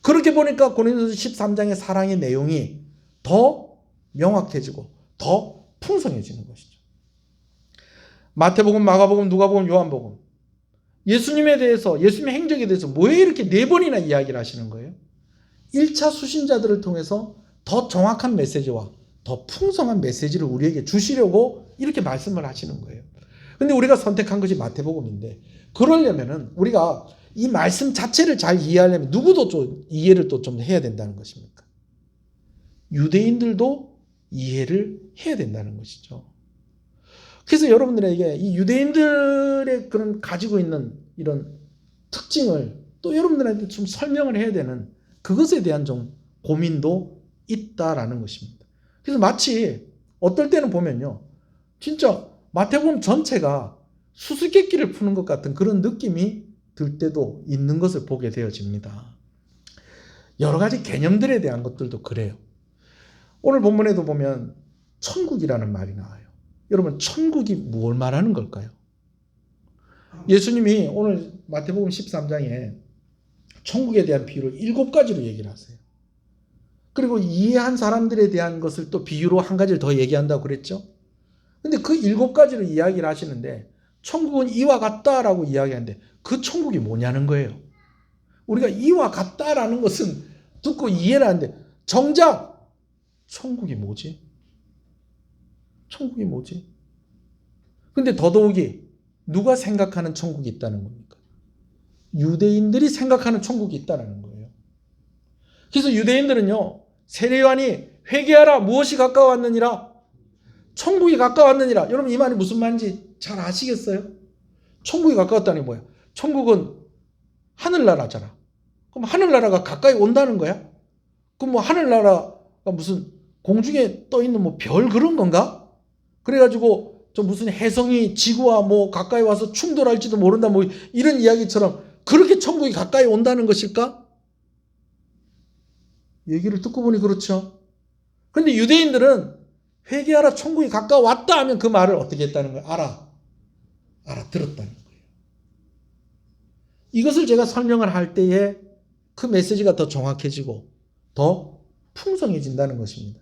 그렇게 보니까 고린도서 13장의 사랑의 내용이 더 명확해지고 더 풍성해지는 것이죠. 마태복음, 마가복음, 누가복음, 요한복음. 예수님에 대해서, 예수님의 행적에 대해서 왜 이렇게 4번이나 이야기를 하시는 거예요? 1차 수신자들을 통해서 더 정확한 메시지와 더 풍성한 메시지를 우리에게 주시려고 이렇게 말씀을 하시는 거예요. 근데 우리가 선택한 것이 마태복음인데, 그러려면은 우리가 이 말씀 자체를 잘 이해하려면 누구도 좀 이해를 또 좀 해야 된다는 것입니까? 유대인들도 이해를 해야 된다는 것이죠. 그래서 여러분들에게 이 유대인들의 그런 가지고 있는 이런 특징을 또 여러분들한테 좀 설명을 해야 되는 그것에 대한 좀 고민도 있다라는 것입니다. 그래서 마치 어떨 때는 보면요, 진짜 마태복음 전체가 수수께끼를 푸는 것 같은 그런 느낌이 들 때도 있는 것을 보게 되어집니다. 여러 가지 개념들에 대한 것들도 그래요. 오늘 본문에도 보면 천국이라는 말이 나와요. 여러분, 천국이 무엇을 말하는 걸까요? 예수님이 오늘 마태복음 13장에 천국에 대한 비유를 7가지로 얘기를 하세요. 그리고 이해한 사람들에 대한 것을 또 비유로 한 가지를 더 얘기한다고 그랬죠. 근데 그 7가지로 이야기를 하시는데 천국은 이와 같다라고 이야기하는데 그 천국이 뭐냐는 거예요. 우리가 이와 같다라는 것은 듣고 이해를 하는데 정작 천국이 뭐지? 천국이 뭐지? 근데 더더욱이 누가 생각하는 천국이 있다는 겁니까? 유대인들이 생각하는 천국이 있다는 거예요. 그래서 유대인들은요, 세례요한이 회개하라, 무엇이 가까웠느니라? 천국이 가까웠느니라. 여러분, 이 말이 무슨 말인지 잘 아시겠어요? 천국이 가까웠다니 뭐야? 천국은 하늘나라잖아. 그럼 하늘나라가 가까이 온다는 거야? 그럼 뭐 하늘나라가 무슨 공중에 떠 있는 뭐 별 그런 건가? 그래가지고 저 무슨 혜성이 지구와 뭐 가까이 와서 충돌할지도 모른다 뭐 이런 이야기처럼 그렇게 천국이 가까이 온다는 것일까? 얘기를 듣고 보니 그렇죠. 그런데 유대인들은 회개하라, 천국이 가까웠다 하면 그 말을 어떻게 했다는 거예요? 알아들었다는 거예요. 이것을 제가 설명을 할 때에 그 메시지가 더 정확해지고 더 풍성해진다는 것입니다.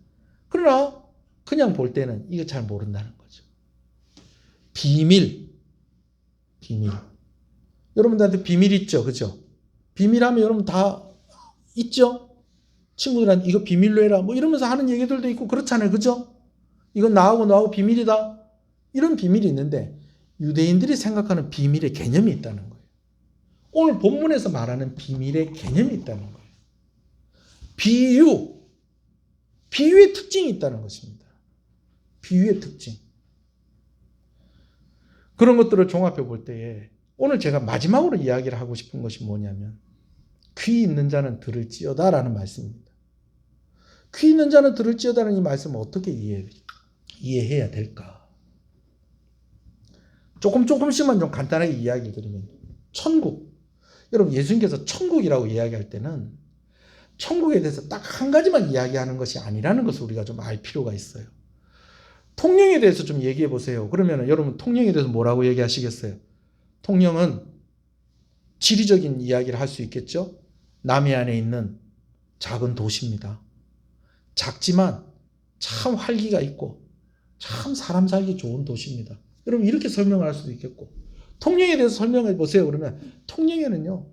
그러나 그냥 볼 때는 이거 잘 모른다는 거죠. 비밀. 여러분들한테 비밀 있죠? 그죠? 비밀하면 여러분 다 있죠? 친구들한테 이거 비밀로 해라 뭐 이러면서 하는 얘기들도 있고 그렇잖아요. 그죠? 이건 나하고 비밀이다. 이런 비밀이 있는데 유대인들이 생각하는 비밀의 개념이 있다는 거예요. 오늘 본문에서 말하는 비밀의 개념이 있다는 거예요. 비유의 특징이 있다는 것입니다. 비유의 특징. 그런 것들을 종합해 볼 때에 오늘 제가 마지막으로 이야기를 하고 싶은 것이 뭐냐면 귀 있는 자는 들을지어다라는 말씀입니다. 귀 있는 자는 들을지어다는 이 말씀을 어떻게 이해해야 될까? 조금씩만 좀 간단하게 이야기를 드리면 천국. 여러분, 예수님께서 천국이라고 이야기할 때는 천국에 대해서 딱 한 가지만 이야기하는 것이 아니라는 것을 우리가 좀 알 필요가 있어요. 통영에 대해서 좀 얘기해 보세요. 그러면 여러분 통영에 대해서 뭐라고 얘기하시겠어요? 통영은 지리적인 이야기를 할 수 있겠죠? 남해안에 있는 작은 도시입니다. 작지만 참 활기가 있고 참 사람 살기 좋은 도시입니다. 여러분 이렇게 설명을 할 수도 있겠고 통영에 대해서 설명해 보세요. 그러면 통영에는요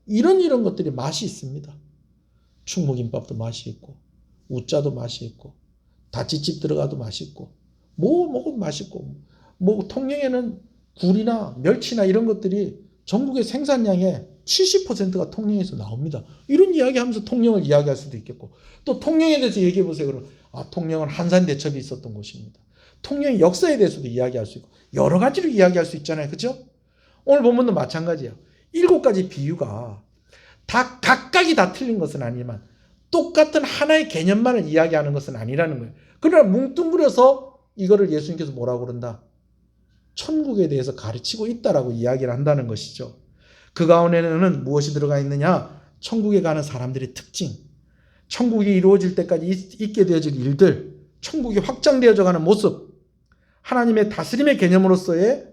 이런 것들이 맛이 있습니다. 충무김밥도 맛이 있고 우짜도 맛이 있고 다찌집 들어가도 맛있고 뭐 먹어도 맛있고 뭐 통영에는 굴이나 멸치나 이런 것들이 전국의 생산량의 70%가 통영에서 나옵니다. 이런 이야기하면서 통영을 이야기할 수도 있겠고 또 통영에 대해서 얘기해 보세요. 그럼 통영은 한산대첩이 있었던 곳입니다. 통영의 역사에 대해서도 이야기할 수 있고 여러 가지로 이야기할 수 있잖아요. 그렇죠? 오늘 본문도 마찬가지예요. 7가지 비유가 다 각각이 다 틀린 것은 아니지만 똑같은 하나의 개념만을 이야기하는 것은 아니라는 거예요. 그러나 뭉뚱그려서 이거를 예수님께서 뭐라고 그런다? 천국에 대해서 가르치고 있다라고 이야기를 한다는 것이죠. 그 가운데는 무엇이 들어가 있느냐? 천국에 가는 사람들의 특징, 천국이 이루어질 때까지 있게 되어질 일들, 천국이 확장되어져 가는 모습, 하나님의 다스림의 개념으로서의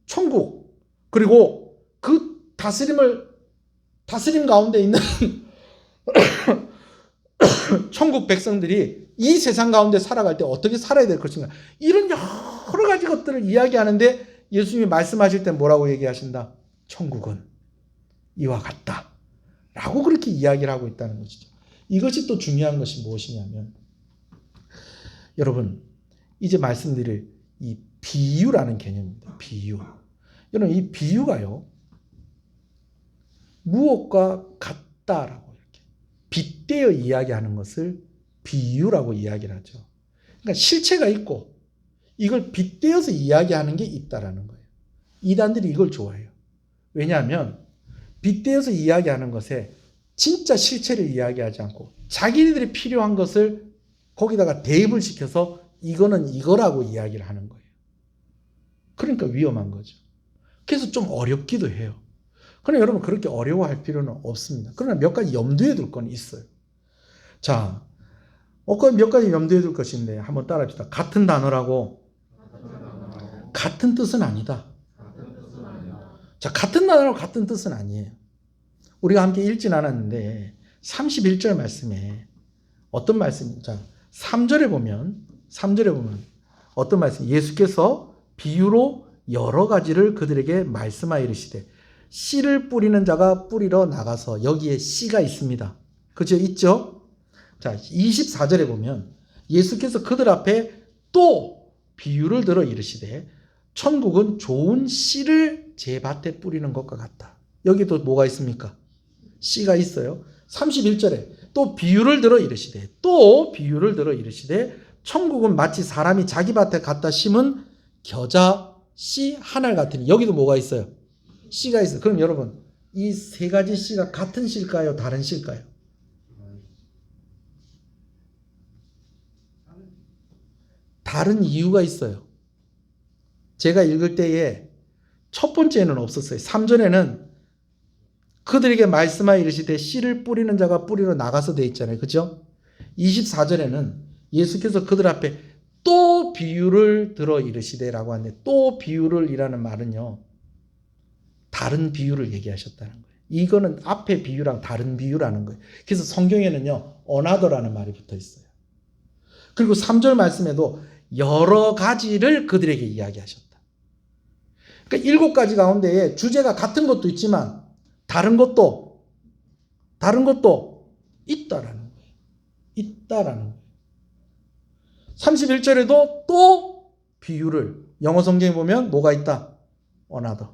천국, 그리고 그 다스림 가운데 있는 천국 백성들이 이 세상 가운데 살아갈 때 어떻게 살아야 될 것인가, 이런 여러 가지 것들을 이야기하는데 예수님이 말씀하실 때 뭐라고 얘기하신다? 천국은 이와 같다 라고 그렇게 이야기를 하고 있다는 것이죠. 이것이 또 중요한 것이 무엇이냐면, 여러분 이제 말씀드릴 이 비유라는 개념입니다. 비유. 여러분 이 비유가요, 무엇과 같다라고 이렇게 빗대어 이야기하는 것을 비유라고 이야기를 하죠. 그러니까 실체가 있고 이걸 빗대어서 이야기하는 게 있다라는 거예요. 이단들이 이걸 좋아해요. 왜냐하면 빗대어서 이야기하는 것에 진짜 실체를 이야기하지 않고 자기들이 필요한 것을 거기다가 대입을 시켜서 이거는 이거라고 이야기를 하는 거예요. 그러니까 위험한 거죠. 그래서 좀 어렵기도 해요. 그러나 여러분 그렇게 어려워할 필요는 없습니다. 그러나 몇 가지 염두에 둘 건 있어요. 자, 몇 가지 염두에 둘 것인데 한번 따라합시다. 같은 단어라고 같은 뜻은 아니다. 자, 같은 단어라고 같은 뜻은 아니에요. 우리가 함께 읽진 않았는데 31절 말씀에 어떤 말씀이죠? 자, 3절에 보면 어떤 말씀? 예수께서 비유로 여러 가지를 그들에게 말씀하여 이르시되 씨를 뿌리는 자가 뿌리러 나가서, 여기에 씨가 있습니다. 그죠? 있죠? 자, 24절에 보면 예수께서 그들 앞에 또 비유를 들어 이르시되 천국은 좋은 씨를 제 밭에 뿌리는 것과 같다. 여기도 뭐가 있습니까? 씨가 있어요. 31절에 또 비유를 들어 이르시되 천국은 마치 사람이 자기 밭에 갖다 심은 겨자 씨 한 알 같으니, 여기도 뭐가 있어요? 씨가 있어요. 그럼 여러분 이 세 가지 씨가 같은 씨일까요? 다른 씨일까요? 다른 이유가 있어요. 제가 읽을 때에 첫 번째는 없었어요. 3절에는 그들에게 말씀하여 이르시되 씨를 뿌리는 자가 뿌리러 나가서 돼 있잖아요. 그죠? 24절에는 예수께서 그들 앞에 또 비유를 들어 이르시되라고 하는데, 또 비유를 이라는 말은요, 다른 비유를 얘기하셨다는 거예요. 이거는 앞에 비유랑 다른 비유라는 거예요. 그래서 성경에는요, another라는 말이 붙어 있어요. 그리고 3절 말씀에도 여러 가지를 그들에게 이야기하셨다. 그러니까 7가지 가운데에 주제가 같은 것도 있지만 다른 것도 있다라는 거예요. 있다라는 거예요. 31절에도 또 비유를, 영어 성경에 보면 뭐가 있다? another.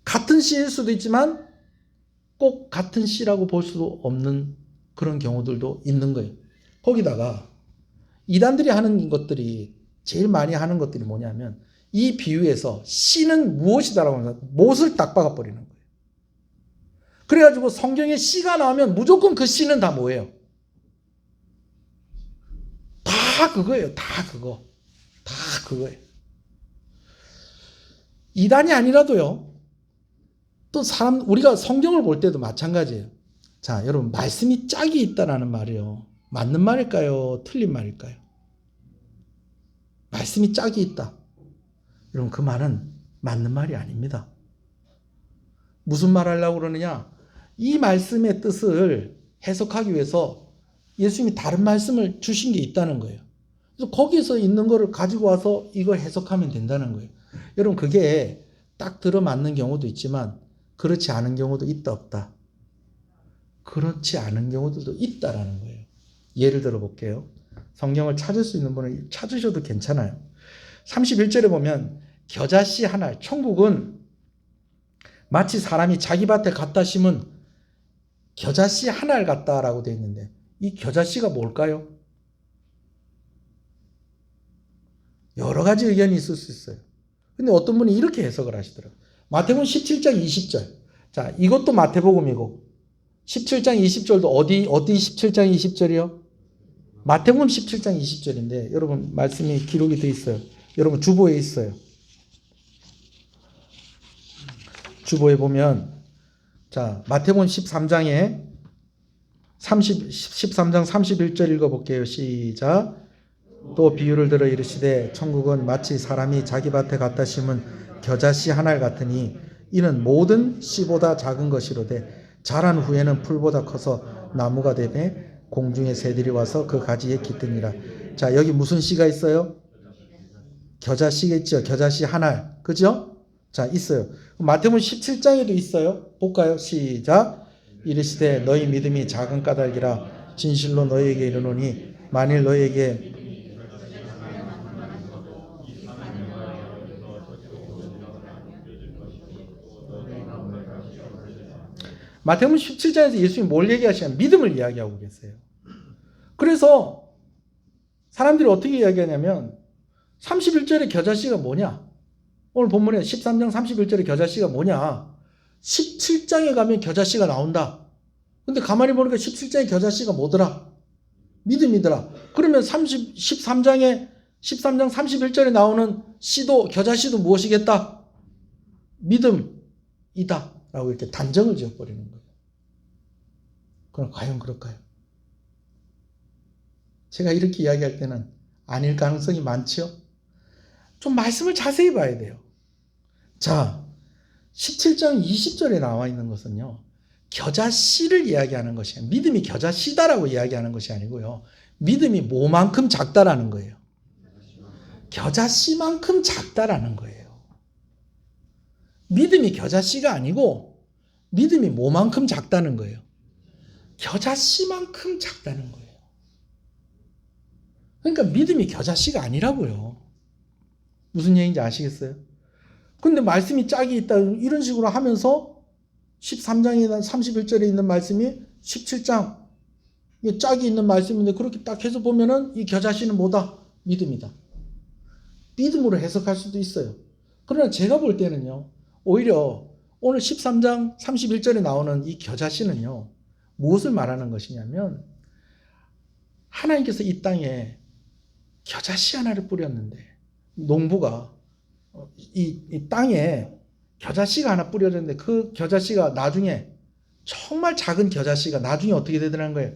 같은 씨일 수도 있지만 꼭 같은 씨라고 볼 수도 없는 그런 경우들도 있는 거예요. 거기다가 이단들이 하는 것들이, 제일 많이 하는 것들이 뭐냐면 이 비유에서 씨는 무엇이다라고 하면 못을 딱 박아버리는 거예요. 그래가지고 성경에 씨가 나오면 무조건 그 씨는 다 뭐예요? 다 그거예요. 다 그거예요. 이단이 아니라도요, 또 우리가 성경을 볼 때도 마찬가지예요. 자, 여러분, 말씀이 짝이 있다라는 말이요, 맞는 말일까요? 틀린 말일까요? 말씀이 짝이 있다. 여러분, 그 말은 맞는 말이 아닙니다. 무슨 말 하려고 그러느냐? 이 말씀의 뜻을 해석하기 위해서 예수님이 다른 말씀을 주신 게 있다는 거예요. 그래서 거기서 있는 거를 가지고 와서 이걸 해석하면 된다는 거예요. 여러분, 그게 딱 들어맞는 경우도 있지만 그렇지 않은 경우도 있다 없다? 그렇지 않은 경우들도 있다라는 거예요. 예를 들어 볼게요. 성경을 찾을 수 있는 분은 찾으셔도 괜찮아요. 31절에 보면 겨자씨 한 알, 천국은 마치 사람이 자기 밭에 갖다 심은 겨자씨 한 알 같다라고 되어 있는데, 이 겨자씨가 뭘까요? 여러 가지 의견이 있을 수 있어요. 근데 어떤 분이 이렇게 해석을 하시더라고요. 마태복음 17장 20절. 자, 이것도 마태복음이고 17장 20절도 어디 17장 20절이요? 마태복음 17장 20절인데 여러분 말씀이 기록이 되어 있어요. 여러분 주보에 있어요. 주보에 보면, 자, 마태복음 13장에 13장 31절 읽어볼게요. 시작. 또 비유를 들어 이르시되 천국은 마치 사람이 자기 밭에 갖다 심은 겨자씨 한 알 같으니 이는 모든 씨보다 작은 것이로되 자란 후에는 풀보다 커서 나무가 되매 공중의 새들이 와서 그 가지에 깃드니라. 자, 여기 무슨 씨가 있어요? 겨자씨가 있죠. 겨자씨 한 알. 그죠? 자, 있어요. 마태복음 17장에도 있어요. 볼까요? 시작. 이르시되 너희 믿음이 작은 까닭이라 진실로 너희에게 이르노니 만일 너희에게 마태복음 17장에서 예수님이 뭘 얘기하시냐면 믿음을 이야기하고 계세요. 그래서 사람들이 어떻게 이야기하냐면 31절의 겨자씨가 뭐냐? 오늘 본문에 13장 31절의 겨자씨가 뭐냐? 17장에 가면 겨자씨가 나온다. 근데 가만히 보니까 17장의 겨자씨가 뭐더라? 믿음이더라. 그러면 13장 31절에 나오는 씨도 겨자씨도 무엇이겠다? 믿음이다. 라고 이렇게 단정을 지어버리는 거예요. 그럼 과연 그럴까요? 제가 이렇게 이야기할 때는 아닐 가능성이 많죠? 좀 말씀을 자세히 봐야 돼요. 자, 17장 20절에 나와 있는 것은요, 겨자씨를 이야기하는 것이에요. 믿음이 겨자씨다라고 이야기하는 것이 아니고요. 믿음이 뭐만큼 작다라는 거예요. 겨자씨만큼 작다라는 거예요. 믿음이 겨자씨가 아니고 믿음이 뭐만큼 작다는 거예요. 겨자씨만큼 작다는 거예요. 그러니까 믿음이 겨자씨가 아니라고요. 무슨 얘기인지 아시겠어요? 근데 말씀이 짝이 있다 이런 식으로 하면서 13장이나 31절에 있는 말씀이 17장 짝이 있는 말씀인데 그렇게 딱 해서 보면은 이 겨자씨는 뭐다? 믿음이다. 믿음으로 해석할 수도 있어요. 그러나 제가 볼 때는요, 오히려 오늘 13장 31절에 나오는 이 겨자씨는요, 무엇을 말하는 것이냐면 하나님께서 이 땅에 겨자씨 하나를 뿌렸는데 농부가 이 땅에 겨자씨가 하나 뿌려졌는데 그 겨자씨가 나중에 정말 작은 겨자씨가 나중에 어떻게 되더라는 거예요?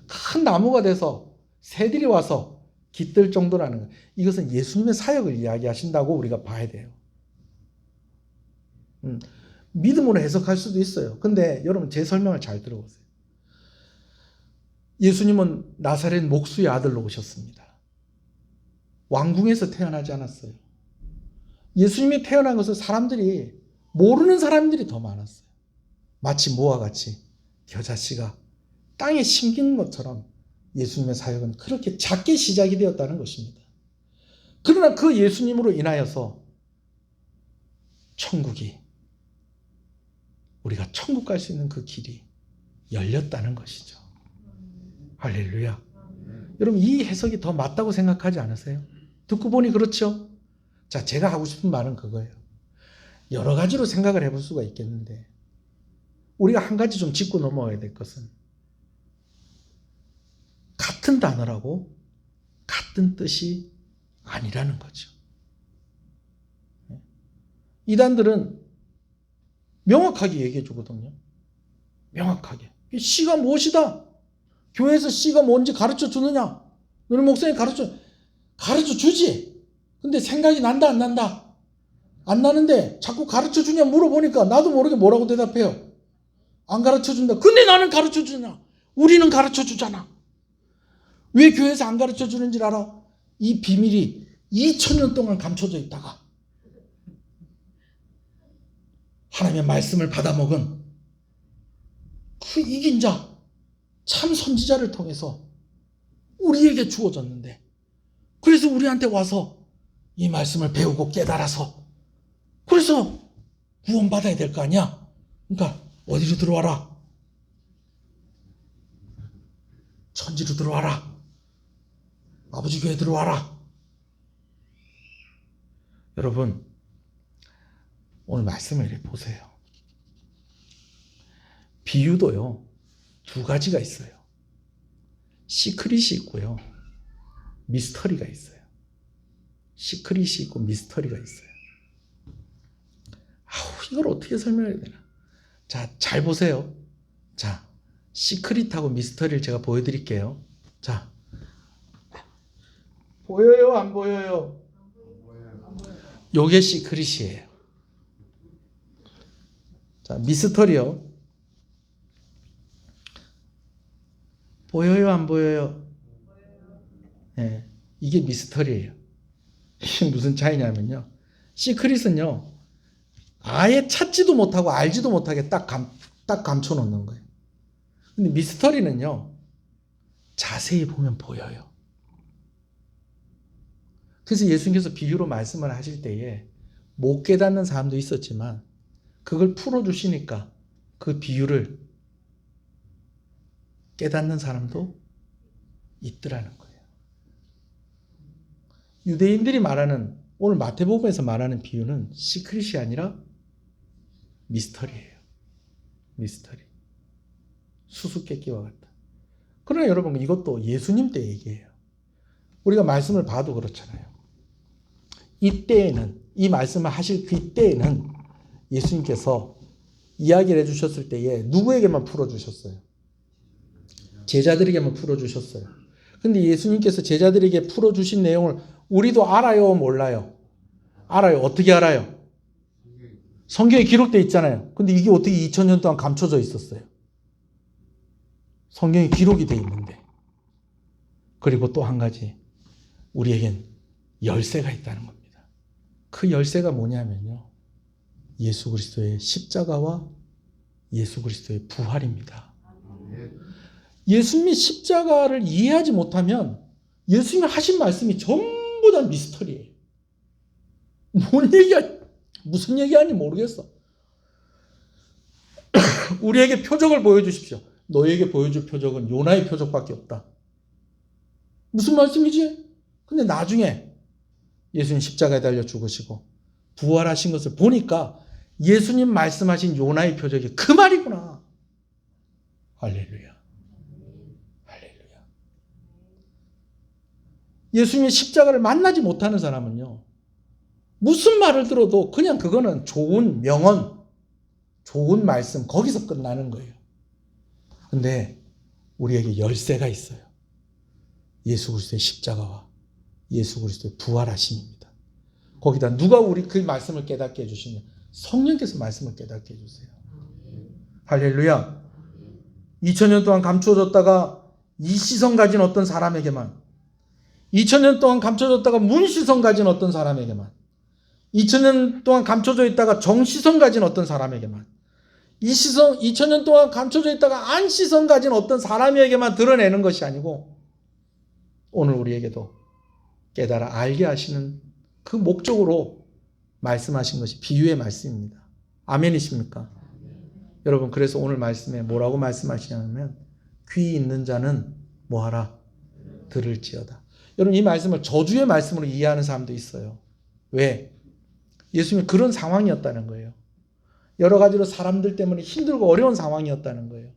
큰 나무가 돼서 새들이 와서 깃들 정도라는 거예요. 이것은 예수님의 사역을 이야기하신다고 우리가 봐야 돼요. 믿음으로 해석할 수도 있어요. 근데 여러분 제 설명을 잘 들어보세요. 예수님은 나사렛 목수의 아들로 오셨습니다. 왕궁에서 태어나지 않았어요. 예수님이 태어난 것을 사람들이 모르는 사람들이 더 많았어요. 마치 뭐와 같이 겨자씨가 땅에 심긴 것처럼 예수님의 사역은 그렇게 작게 시작이 되었다는 것입니다. 그러나 그 예수님으로 인하여서 천국이 우리가 천국 갈 수 있는 그 길이 열렸다는 것이죠. 할렐루야. 여러분 이 해석이 더 맞다고 생각하지 않으세요? 듣고 보니 그렇죠? 자, 제가 하고 싶은 말은 그거예요. 여러 가지로 생각을 해볼 수가 있겠는데 우리가 한 가지 좀 짚고 넘어가야 될 것은 같은 단어라고 같은 뜻이 아니라는 거죠. 이단들은 명확하게 얘기해 주거든요. 명확하게. 씨가 무엇이다? 교회에서 씨가 뭔지 가르쳐 주느냐? 너희 목사님 가르쳐 주지. 근데 생각이 난다 안 난다? 안 나는데 자꾸 가르쳐 주냐 물어보니까 나도 모르게 뭐라고 대답해요. 안 가르쳐 준다. 근데 나는 가르쳐 주냐? 우리는 가르쳐 주잖아. 왜 교회에서 안 가르쳐 주는 줄 알아? 이 비밀이 2000년 동안 감춰져 있다가 하나님의 말씀을 받아먹은 그 이긴 자, 참 선지자를 통해서 우리에게 주어졌는데 그래서 우리한테 와서 이 말씀을 배우고 깨달아서 그래서 구원받아야 될 거 아니야? 그러니까 어디로 들어와라? 천지로 들어와라. 아버지 교회 들어와라. 여러분 오늘 말씀을 이렇게 보세요. 비유도요 두 가지가 있어요. 시크릿이 있고요 미스터리가 있어요. 시크릿이 있고 미스터리가 있어요. 이걸 어떻게 설명해야 되나? 자, 잘 보세요. 자, 시크릿하고 미스터리를 제가 보여드릴게요. 자, 보여요? 안 보여요? 요게 시크릿이에요. 자, 미스터리요. 보여요? 안 보여요? 네, 이게 미스터리예요. 이게 무슨 차이냐면요. 시크릿은요. 아예 찾지도 못하고 알지도 못하게 딱 감춰놓는 거예요. 근데 미스터리는요. 자세히 보면 보여요. 그래서 예수님께서 비유로 말씀을 하실 때에 못 깨닫는 사람도 있었지만 그걸 풀어주시니까 그 비유를 깨닫는 사람도 있더라는 거예요. 유대인들이 말하는 오늘 마태복음에서 말하는 비유는 시크릿이 아니라 미스터리예요. 미스터리. 수수께끼와 같다. 그러나 여러분 이것도 예수님 때 얘기예요. 우리가 말씀을 봐도 그렇잖아요. 이때에는 이 말씀을 하실 그때에는 예수님께서 이야기를 해주셨을 때에 누구에게만 풀어주셨어요? 제자들에게만 풀어주셨어요. 근데 예수님께서 제자들에게 풀어주신 내용을 우리도 알아요? 몰라요? 알아요. 어떻게 알아요? 성경에 기록되어 있잖아요. 근데 이게 어떻게 2000년 동안 감춰져 있었어요? 성경에 기록이 되어 있는데. 그리고 또 한 가지 우리에겐 열쇠가 있다는 겁니다. 그 열쇠가 뭐냐면요. 예수 그리스도의 십자가와 예수 그리스도의 부활입니다. 예수님이 십자가를 이해하지 못하면 예수님이 하신 말씀이 전부 다 미스터리예요. 무슨 얘기하는지 모르겠어. 우리에게 표적을 보여주십시오. 너에게 보여줄 표적은 요나의 표적밖에 없다. 무슨 말씀이지? 근데 나중에 예수님 십자가에 달려 죽으시고 부활하신 것을 보니까 예수님 말씀하신 요나의 표적이 그 말이구나. 할렐루야. 할렐루야. 예수님의 십자가를 만나지 못하는 사람은요. 무슨 말을 들어도 그냥 그거는 좋은 명언, 좋은 말씀 거기서 끝나는 거예요. 근데 우리에게 열쇠가 있어요. 예수 그리스도의 십자가와 예수 그리스도의 부활하심입니다. 거기다 누가 우리 그 말씀을 깨닫게 해주시냐? 성령께서 말씀을 깨닫게 해주세요. 할렐루야. 2000년 동안 감춰졌다가 이 시선 가진 어떤 사람에게만, 2000년 동안 감춰졌다가 문 시선 가진 어떤 사람에게만, 2000년 동안 감춰져 있다가 정 시선 가진 어떤 사람에게만, 2000년 동안 감춰져 있다가 안 시선 가진 어떤 사람에게만 드러내는 것이 아니고 오늘 우리에게도 깨달아 알게 하시는 그 목적으로 말씀하신 것이 비유의 말씀입니다. 아멘이십니까? 여러분 그래서 오늘 말씀에 뭐라고 말씀하시냐면 귀 있는 자는 뭐하라? 들을지어다. 여러분 이 말씀을 저주의 말씀으로 이해하는 사람도 있어요. 왜? 예수님이 그런 상황이었다는 거예요. 여러 가지로 사람들 때문에 힘들고 어려운 상황이었다는 거예요.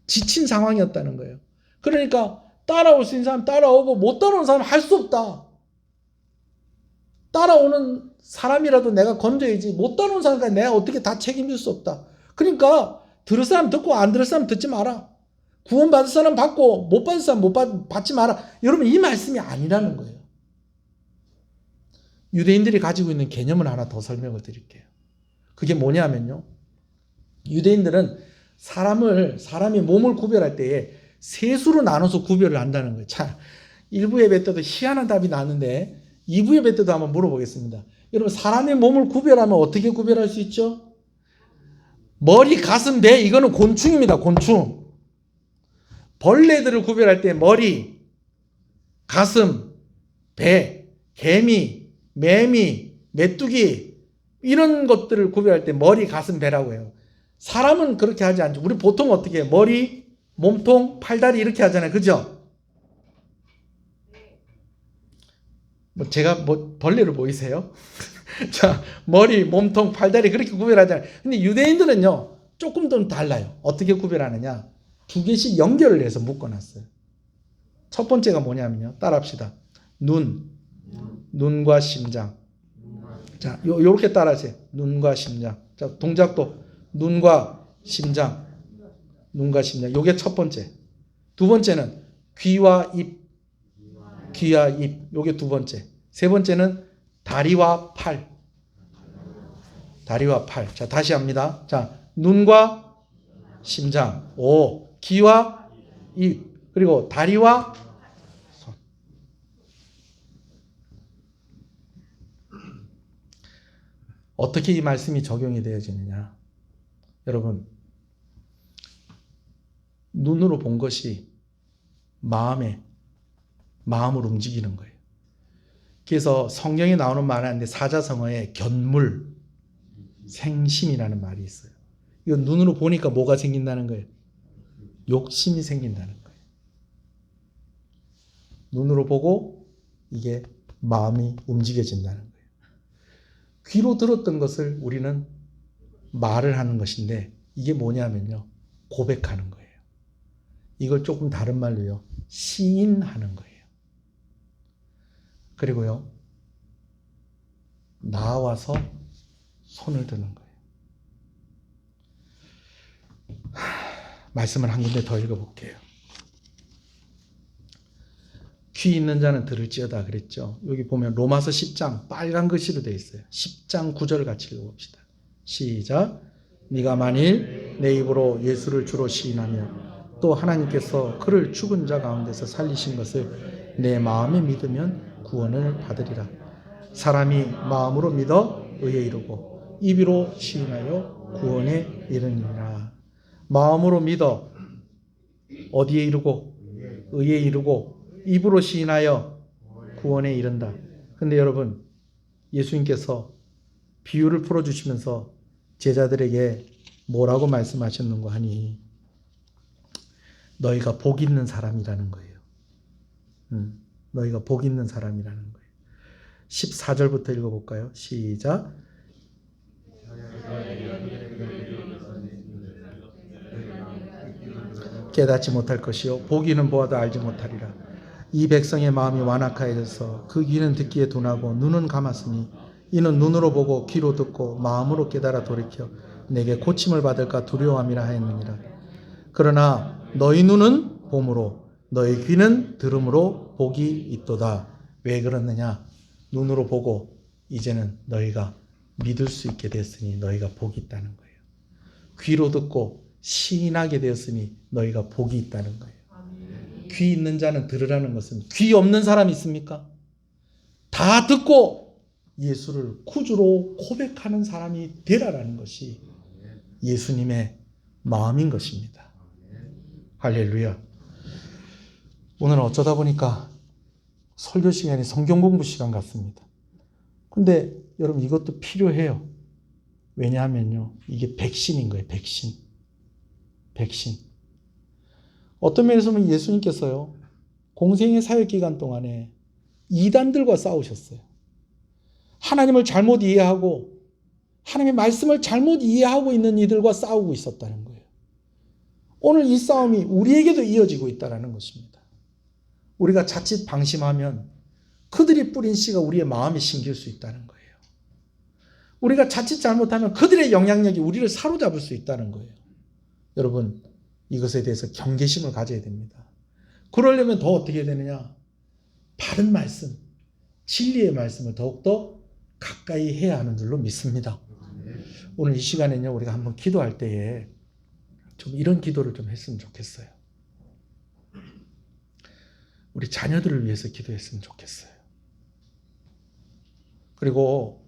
지친 상황이었다는 거예요. 그러니까 따라올 수 있는 사람 따라오고 못 따라오는 사람 할 수 없다. 따라오는 사람이라도 내가 건져야지 못 따라오는 사람까지 내가 어떻게 다 책임질 수 없다. 그러니까 들을 사람 듣고 안 들을 사람 듣지 마라. 구원받을 사람 받고 못 받을 사람 받지 마라. 여러분 이 말씀이 아니라는 거예요. 유대인들이 가지고 있는 개념을 하나 더 설명을 드릴게요. 그게 뭐냐면요. 유대인들은 사람이 몸을 구별할 때에 셋으로 나눠서 구별을 한다는 거예요. 자, 1부 예배 때도 희한한 답이 나왔는데 2부 예배 때도 한번 물어보겠습니다. 여러분 사람의 몸을 구별하면 어떻게 구별할 수 있죠? 머리, 가슴, 배 이거는 곤충입니다. 곤충. 벌레들을 구별할 때 머리, 가슴, 배, 개미, 매미, 메뚜기 이런 것들을 구별할 때 머리, 가슴, 배라고 해요. 사람은 그렇게 하지 않죠. 우리 보통 어떻게 해요? 머리, 몸통, 팔다리 이렇게 하잖아요. 그죠? 제가 벌레를 보이세요? 자, 머리, 몸통, 팔다리 그렇게 구별하잖아요. 근데 유대인들은요, 조금 더 달라요. 어떻게 구별하느냐? 두 개씩 연결을 해서 묶어놨어요. 첫 번째가 뭐냐면요. 따라합시다. 눈과 심장. 자, 요렇게 따라하세요. 눈과 심장. 자, 동작도 눈과 심장. 눈과 심장. 요게 첫 번째. 두 번째는 귀와 입. 귀와 입. 요게 두 번째. 세 번째는 다리와 팔. 다리와 팔. 자, 다시 합니다. 자, 눈과 심장. 오. 귀와 입. 그리고 다리와 손. 어떻게 이 말씀이 적용이 되어지느냐? 여러분, 눈으로 본 것이 마음을 움직이는 거예요. 그래서 성경에 나오는 말 하는데 사자성어에 견물, 생심이라는 말이 있어요. 이거 눈으로 보니까 뭐가 생긴다는 거예요? 욕심이 생긴다는 거예요. 눈으로 보고 이게 마음이 움직여진다는 거예요. 귀로 들었던 것을 우리는 말을 하는 것인데 이게 뭐냐면요. 고백하는 거예요. 이걸 조금 다른 말로요. 시인하는 거예요. 그리고요. 나와서 손을 드는 거예요. 말씀을 한 군데 더 읽어볼게요. 귀 있는 자는 들을지어다 그랬죠. 여기 보면 로마서 10장 빨간 글씨로 되어 있어요. 10장 9절 같이 읽어봅시다. 시작. 네가 만일 내 입으로 예수를 주로 시인하며 또 하나님께서 그를 죽은 자 가운데서 살리신 것을 내 마음에 믿으면 구원을 받으리라. 사람이 마음으로 믿어 의에 이르고 입으로 시인하여 구원에 이르니라. 마음으로 믿어 어디에 이르고 의에 이르고 입으로 시인하여 구원에 이른다. 근데 여러분, 예수님께서 비유를 풀어주시면서 제자들에게 뭐라고 말씀하셨는가 하니 너희가 복 있는 사람이라는 거예요. 너희가 복 있는 사람이라는 거예요. 14절부터 읽어볼까요? 시작. 깨닫지 못할 것이요 보기는 보아도 알지 못하리라. 이 백성의 마음이 완악하여져서 그 귀는 듣기에 둔하고 눈은 감았으니 이는 눈으로 보고 귀로 듣고 마음으로 깨달아 돌이켜 내게 고침을 받을까 두려워함이라 하였느니라. 그러나 너희 눈은 봄으로 너희 귀는 들음으로 복이 있도다. 왜 그러느냐? 눈으로 보고 이제는 너희가 믿을 수 있게 됐으니 너희가 복이 있다는 거예요. 귀로 듣고 시인하게 되었으니 너희가 복이 있다는 거예요. 귀 있는 자는 들으라는 것은 귀 없는 사람이 있습니까? 다 듣고 예수를 구주로 고백하는 사람이 되라라는 것이 예수님의 마음인 것입니다. 할렐루야. 오늘은 어쩌다 보니까 설교 시간이 성경 공부 시간 같습니다. 근데 여러분 이것도 필요해요. 왜냐하면요. 이게 백신인 거예요. 백신. 어떤 면에서 보면 예수님께서요. 공생의 사역기간 동안에 이단들과 싸우셨어요. 하나님을 잘못 이해하고 하나님의 말씀을 잘못 이해하고 있는 이들과 싸우고 있었다는 거예요. 오늘 이 싸움이 우리에게도 이어지고 있다는 것입니다. 우리가 자칫 방심하면 그들이 뿌린 씨가 우리의 마음에 심길 수 있다는 거예요. 우리가 자칫 잘못하면 그들의 영향력이 우리를 사로잡을 수 있다는 거예요. 여러분, 이것에 대해서 경계심을 가져야 됩니다. 그러려면 더 어떻게 되느냐? 바른 말씀, 진리의 말씀을 더욱더 가까이 해야 하는 줄로 믿습니다. 오늘 이 시간에는요, 우리가 한번 기도할 때에 좀 이런 기도를 좀 했으면 좋겠어요. 우리 자녀들을 위해서 기도했으면 좋겠어요. 그리고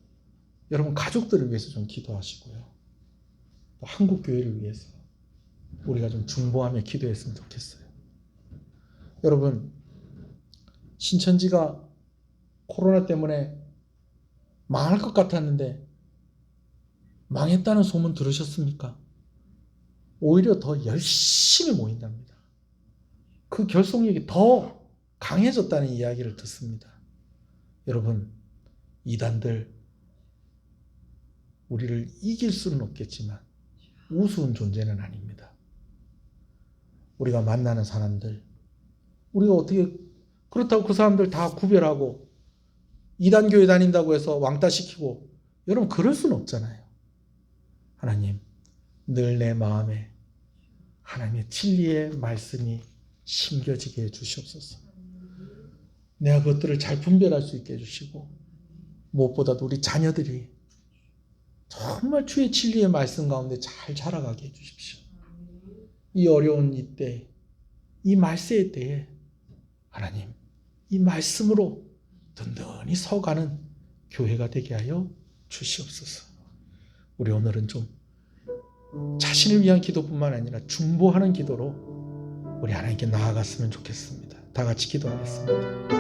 여러분 가족들을 위해서 좀 기도하시고요. 또 한국 교회를 위해서 우리가 좀 중보하며 기도했으면 좋겠어요. 여러분, 신천지가 코로나 때문에 망할 것 같았는데 망했다는 소문 들으셨습니까? 오히려 더 열심히 모인답니다. 그 결속력이 더 강해졌다는 이야기를 듣습니다. 여러분, 이단들 우리를 이길 수는 없겠지만 우스운 존재는 아닙니다. 우리가 만나는 사람들, 우리가 어떻게 그렇다고 그 사람들 다 구별하고 이단교회 다닌다고 해서 왕따시키고, 여러분 그럴 수는 없잖아요. 하나님, 늘 내 마음에 하나님의 진리의 말씀이 심겨지게 해주시옵소서. 내가 그것들을 잘 분별할 수 있게 해주시고, 무엇보다도 우리 자녀들이 정말 주의 진리의 말씀 가운데 잘 자라가게 해주십시오. 이 어려운 이때, 이 말세의 때에 하나님, 이 말씀으로 든든히 서가는 교회가 되게 하여 주시옵소서. 우리 오늘은 좀 자신을 위한 기도뿐만 아니라 중보하는 기도로 우리 하나님께 나아갔으면 좋겠습니다. 다 같이 기도하겠습니다.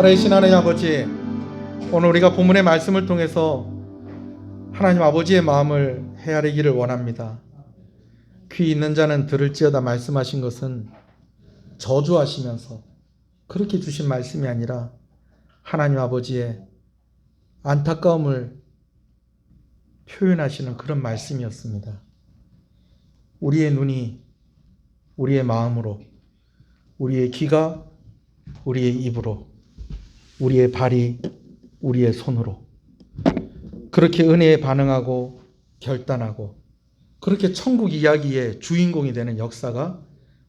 살아계신 하나님 아버지, 오늘 우리가 본문의 말씀을 통해서 하나님 아버지의 마음을 헤아리기를 원합니다. 귀 있는 자는 들을지어다 말씀하신 것은 저주하시면서 그렇게 주신 말씀이 아니라 하나님 아버지의 안타까움을 표현하시는 그런 말씀이었습니다. 우리의 눈이 우리의 마음으로, 우리의 귀가 우리의 입으로, 우리의 발이 우리의 손으로 그렇게 은혜에 반응하고 결단하고 그렇게 천국 이야기의 주인공이 되는 역사가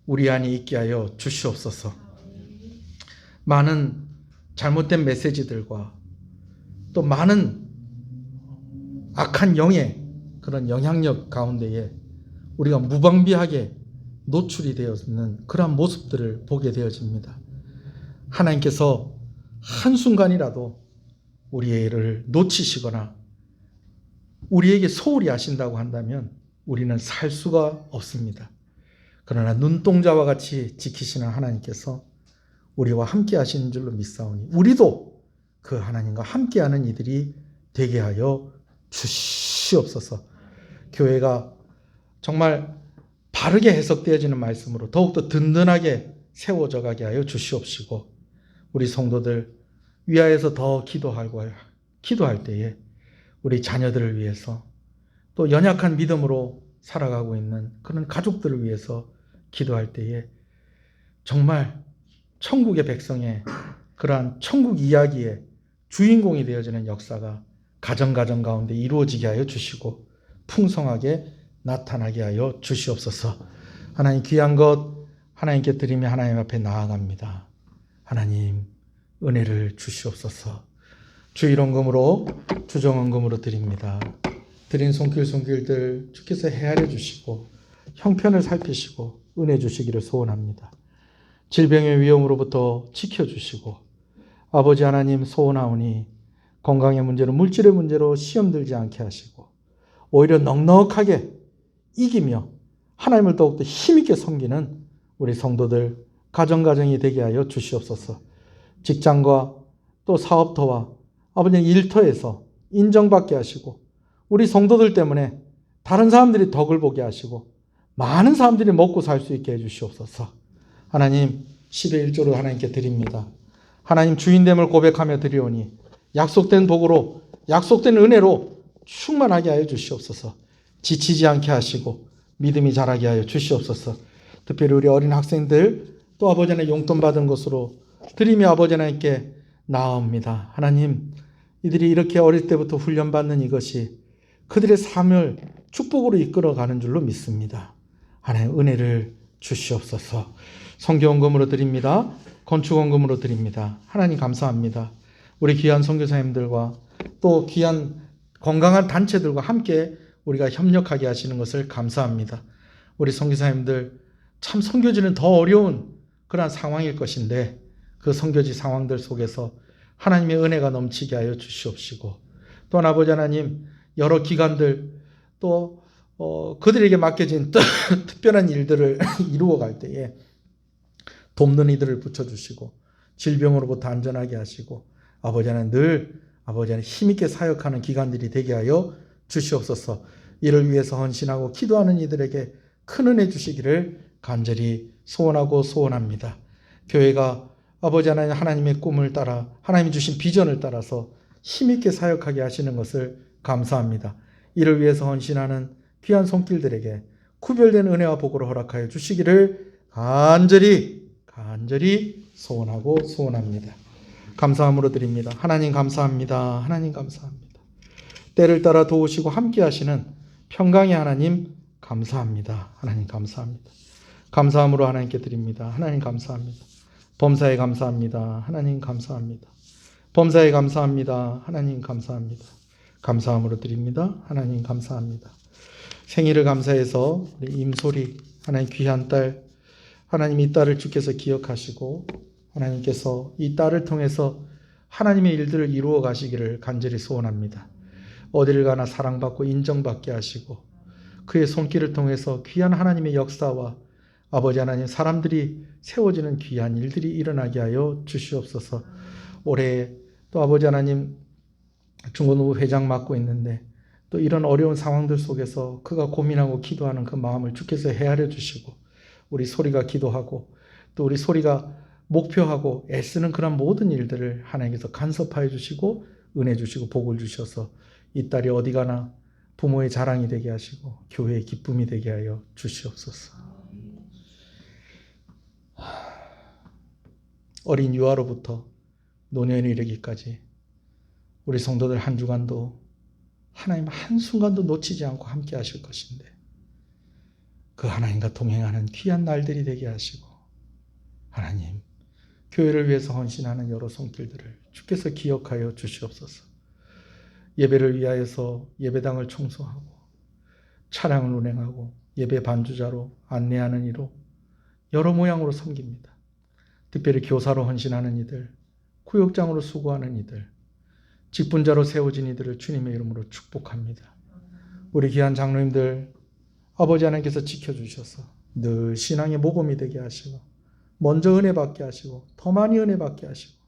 우리 안에 있게 하여 주시옵소서. 많은 잘못된 메시지들과 또 많은 악한 영의 그런 영향력 가운데에 우리가 무방비하게 노출이 되어있는 그러한 모습들을 보게 되어집니다. 하나님께서 한순간이라도 우리를 놓치시거나 우리에게 소홀히 하신다고 한다면 우리는 살 수가 없습니다. 그러나 눈동자와 같이 지키시는 하나님께서 우리와 함께 하시는 줄로 믿사오니 우리도 그 하나님과 함께하는 이들이 되게 하여 주시옵소서. 교회가 정말 바르게 해석되어지는 말씀으로 더욱더 든든하게 세워져 가게 하여 주시옵시고 우리 성도들 위하여서 더 기도할 때에 우리 자녀들을 위해서 또 연약한 믿음으로 살아가고 있는 그런 가족들을 위해서 기도할 때에 정말 천국의 백성의 그러한 천국 이야기의 주인공이 되어지는 역사가 가정 가운데 이루어지게 하여 주시고 풍성하게 나타나게 하여 주시옵소서. 하나님 귀한 것 하나님께 드리며 하나님 앞에 나아갑니다. 하나님 은혜를 주시옵소서. 주일원금으로 주정원금으로 드립니다. 드린 손길들 주께서 헤아려 주시고 형편을 살피시고 은혜 주시기를 소원합니다. 질병의 위험으로부터 지켜주시고 아버지 하나님 소원하오니 건강의 문제로 물질의 문제로 시험 들지 않게 하시고 오히려 넉넉하게 이기며 하나님을 더욱더 힘있게 섬기는 우리 성도들 가정이 되게 하여 주시옵소서. 직장과 또 사업터와 아버지 일터에서 인정받게 하시고 우리 성도들 때문에 다른 사람들이 덕을 보게 하시고 많은 사람들이 먹고 살 수 있게 해주시옵소서. 하나님 10의 1조를 하나님께 드립니다. 하나님 주인됨을 고백하며 드리오니 약속된 복으로 약속된 은혜로 충만하게 하여 주시옵소서. 지치지 않게 하시고 믿음이 자라게 하여 주시옵소서. 특별히 우리 어린 학생들 또 아버지 하나님 용돈 받은 것으로 드리며 아버지 하나님께 나아옵니다. 하나님 이들이 이렇게 어릴 때부터 훈련받는 이것이 그들의 삶을 축복으로 이끌어가는 줄로 믿습니다. 하나님 은혜를 주시옵소서. 선교원금으로 드립니다. 건축원금으로 드립니다. 하나님 감사합니다. 우리 귀한 선교사님들과 또 귀한 건강한 단체들과 함께 우리가 협력하게 하시는 것을 감사합니다. 우리 선교사님들 참 선교지는 더 어려운 그러한 상황일 것인데 그 선교지 상황들 속에서 하나님의 은혜가 넘치게 하여 주시옵시고 또한 아버지 하나님 여러 기관들 또 그들에게 맡겨진 특별한 일들을 이루어갈 때에 돕는 이들을 붙여주시고 질병으로부터 안전하게 하시고 아버지는 늘 아버지는 힘있게 사역하는 기관들이 되게 하여 주시옵소서. 이를 위해서 헌신하고 기도하는 이들에게 큰 은혜 주시기를 간절히 소원하고 소원합니다. 교회가 아버지 하나님 하나님의 꿈을 따라 하나님이 주신 비전을 따라서 힘있게 사역하게 하시는 것을 감사합니다. 이를 위해서 헌신하는 귀한 손길들에게 구별된 은혜와 복으로 허락하여 주시기를 간절히 소원하고 소원합니다. 감사함으로 드립니다. 하나님 감사합니다. 하나님 감사합니다. 때를 따라 도우시고 함께 하시는 평강의 하나님 감사합니다. 하나님 감사합니다. 감사함으로 하나님께 드립니다. 하나님 감사합니다. 범사에 감사합니다. 하나님 감사합니다. 범사에 감사합니다. 하나님 감사합니다. 감사함으로 드립니다. 하나님 감사합니다. 생일을 감사해서 우리 임소리 하나님 귀한 딸 하나님 이 딸을 주께서 기억하시고 하나님께서 이 딸을 통해서 하나님의 일들을 이루어 가시기를 간절히 소원합니다. 어디를 가나 사랑받고 인정받게 하시고 그의 손길을 통해서 귀한 하나님의 역사와 아버지 하나님 사람들이 세워지는 귀한 일들이 일어나게 하여 주시옵소서. 올해 또 아버지 하나님 중고노부 회장 맡고 있는데 또 이런 어려운 상황들 속에서 그가 고민하고 기도하는 그 마음을 주께서 헤아려 주시고 우리 소리가 기도하고 또 우리 소리가 목표하고 애쓰는 그런 모든 일들을 하나님께서 간섭하여 주시고 은혜 주시고 복을 주셔서 이 딸이 어디 가나 부모의 자랑이 되게 하시고 교회의 기쁨이 되게 하여 주시옵소서. 어린 유아로부터 노년에 이르기까지 우리 성도들 한 주간도 하나님 한순간도 놓치지 않고 함께 하실 것인데 그 하나님과 동행하는 귀한 날들이 되게 하시고 하나님 교회를 위해서 헌신하는 여러 손길들을 주께서 기억하여 주시옵소서. 예배를 위하여서 예배당을 청소하고 차량을 운행하고 예배 반주자로 안내하는 이로 여러 모양으로 섬깁니다. 특별히 교사로 헌신하는 이들, 구역장으로 수고하는 이들, 직분자로 세워진 이들을 주님의 이름으로 축복합니다. 우리 귀한 장로님들 아버지 하나님께서 지켜주셔서 늘 신앙의 모범이 되게 하시고 먼저 은혜 받게 하시고 더 많이 은혜 받게 하시고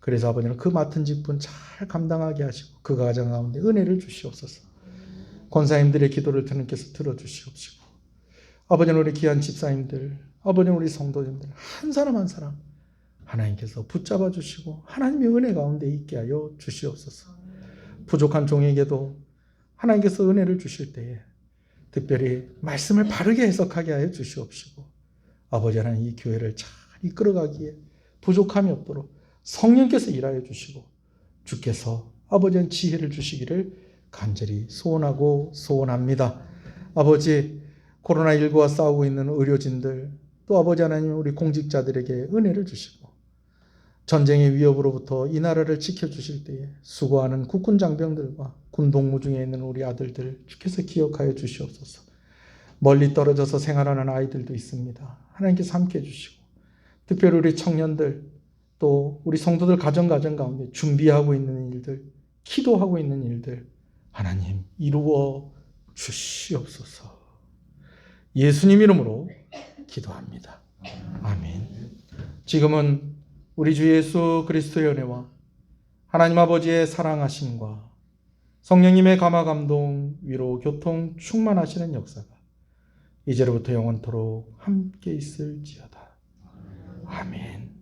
그래서 아버지는 그 맡은 직분 잘 감당하게 하시고 그 가정 가운데 은혜를 주시옵소서. 권사님들의 기도를 주님께서 들어주시옵시고 아버지는 우리 귀한 집사님들 아버지는 우리 성도님들 한 사람 한 사람 하나님께서 붙잡아 주시고 하나님의 은혜 가운데 있게 하여 주시옵소서. 부족한 종에게도 하나님께서 은혜를 주실 때에 특별히 말씀을 바르게 해석하게 하여 주시옵시고 아버지 하나님 이 교회를 잘 이끌어가기에 부족함이 없도록 성령께서 일하여 주시고 주께서 아버지는 지혜를 주시기를 간절히 소원하고 소원합니다. 아버지 코로나19와 싸우고 있는 의료진들 또 아버지 하나님 우리 공직자들에게 은혜를 주시고 전쟁의 위협으로부터 이 나라를 지켜주실 때에 수고하는 국군 장병들과 군 동무 중에 있는 우리 아들들 주께서 기억하여 주시옵소서. 멀리 떨어져서 생활하는 아이들도 있습니다. 하나님께서 함께해 주시고 특별히 우리 청년들 또 우리 성도들 가정 가운데 준비하고 있는 일들 기도하고 있는 일들 하나님 이루어 주시옵소서. 예수님 이름으로 기도합니다. 아멘. 지금은 우리 주 예수 그리스도의 은혜와 하나님 아버지의 사랑하심과 성령님의 감화 감동 위로 교통 충만하시는 역사가 이제로부터 영원토록 함께 있을지어다. 아멘.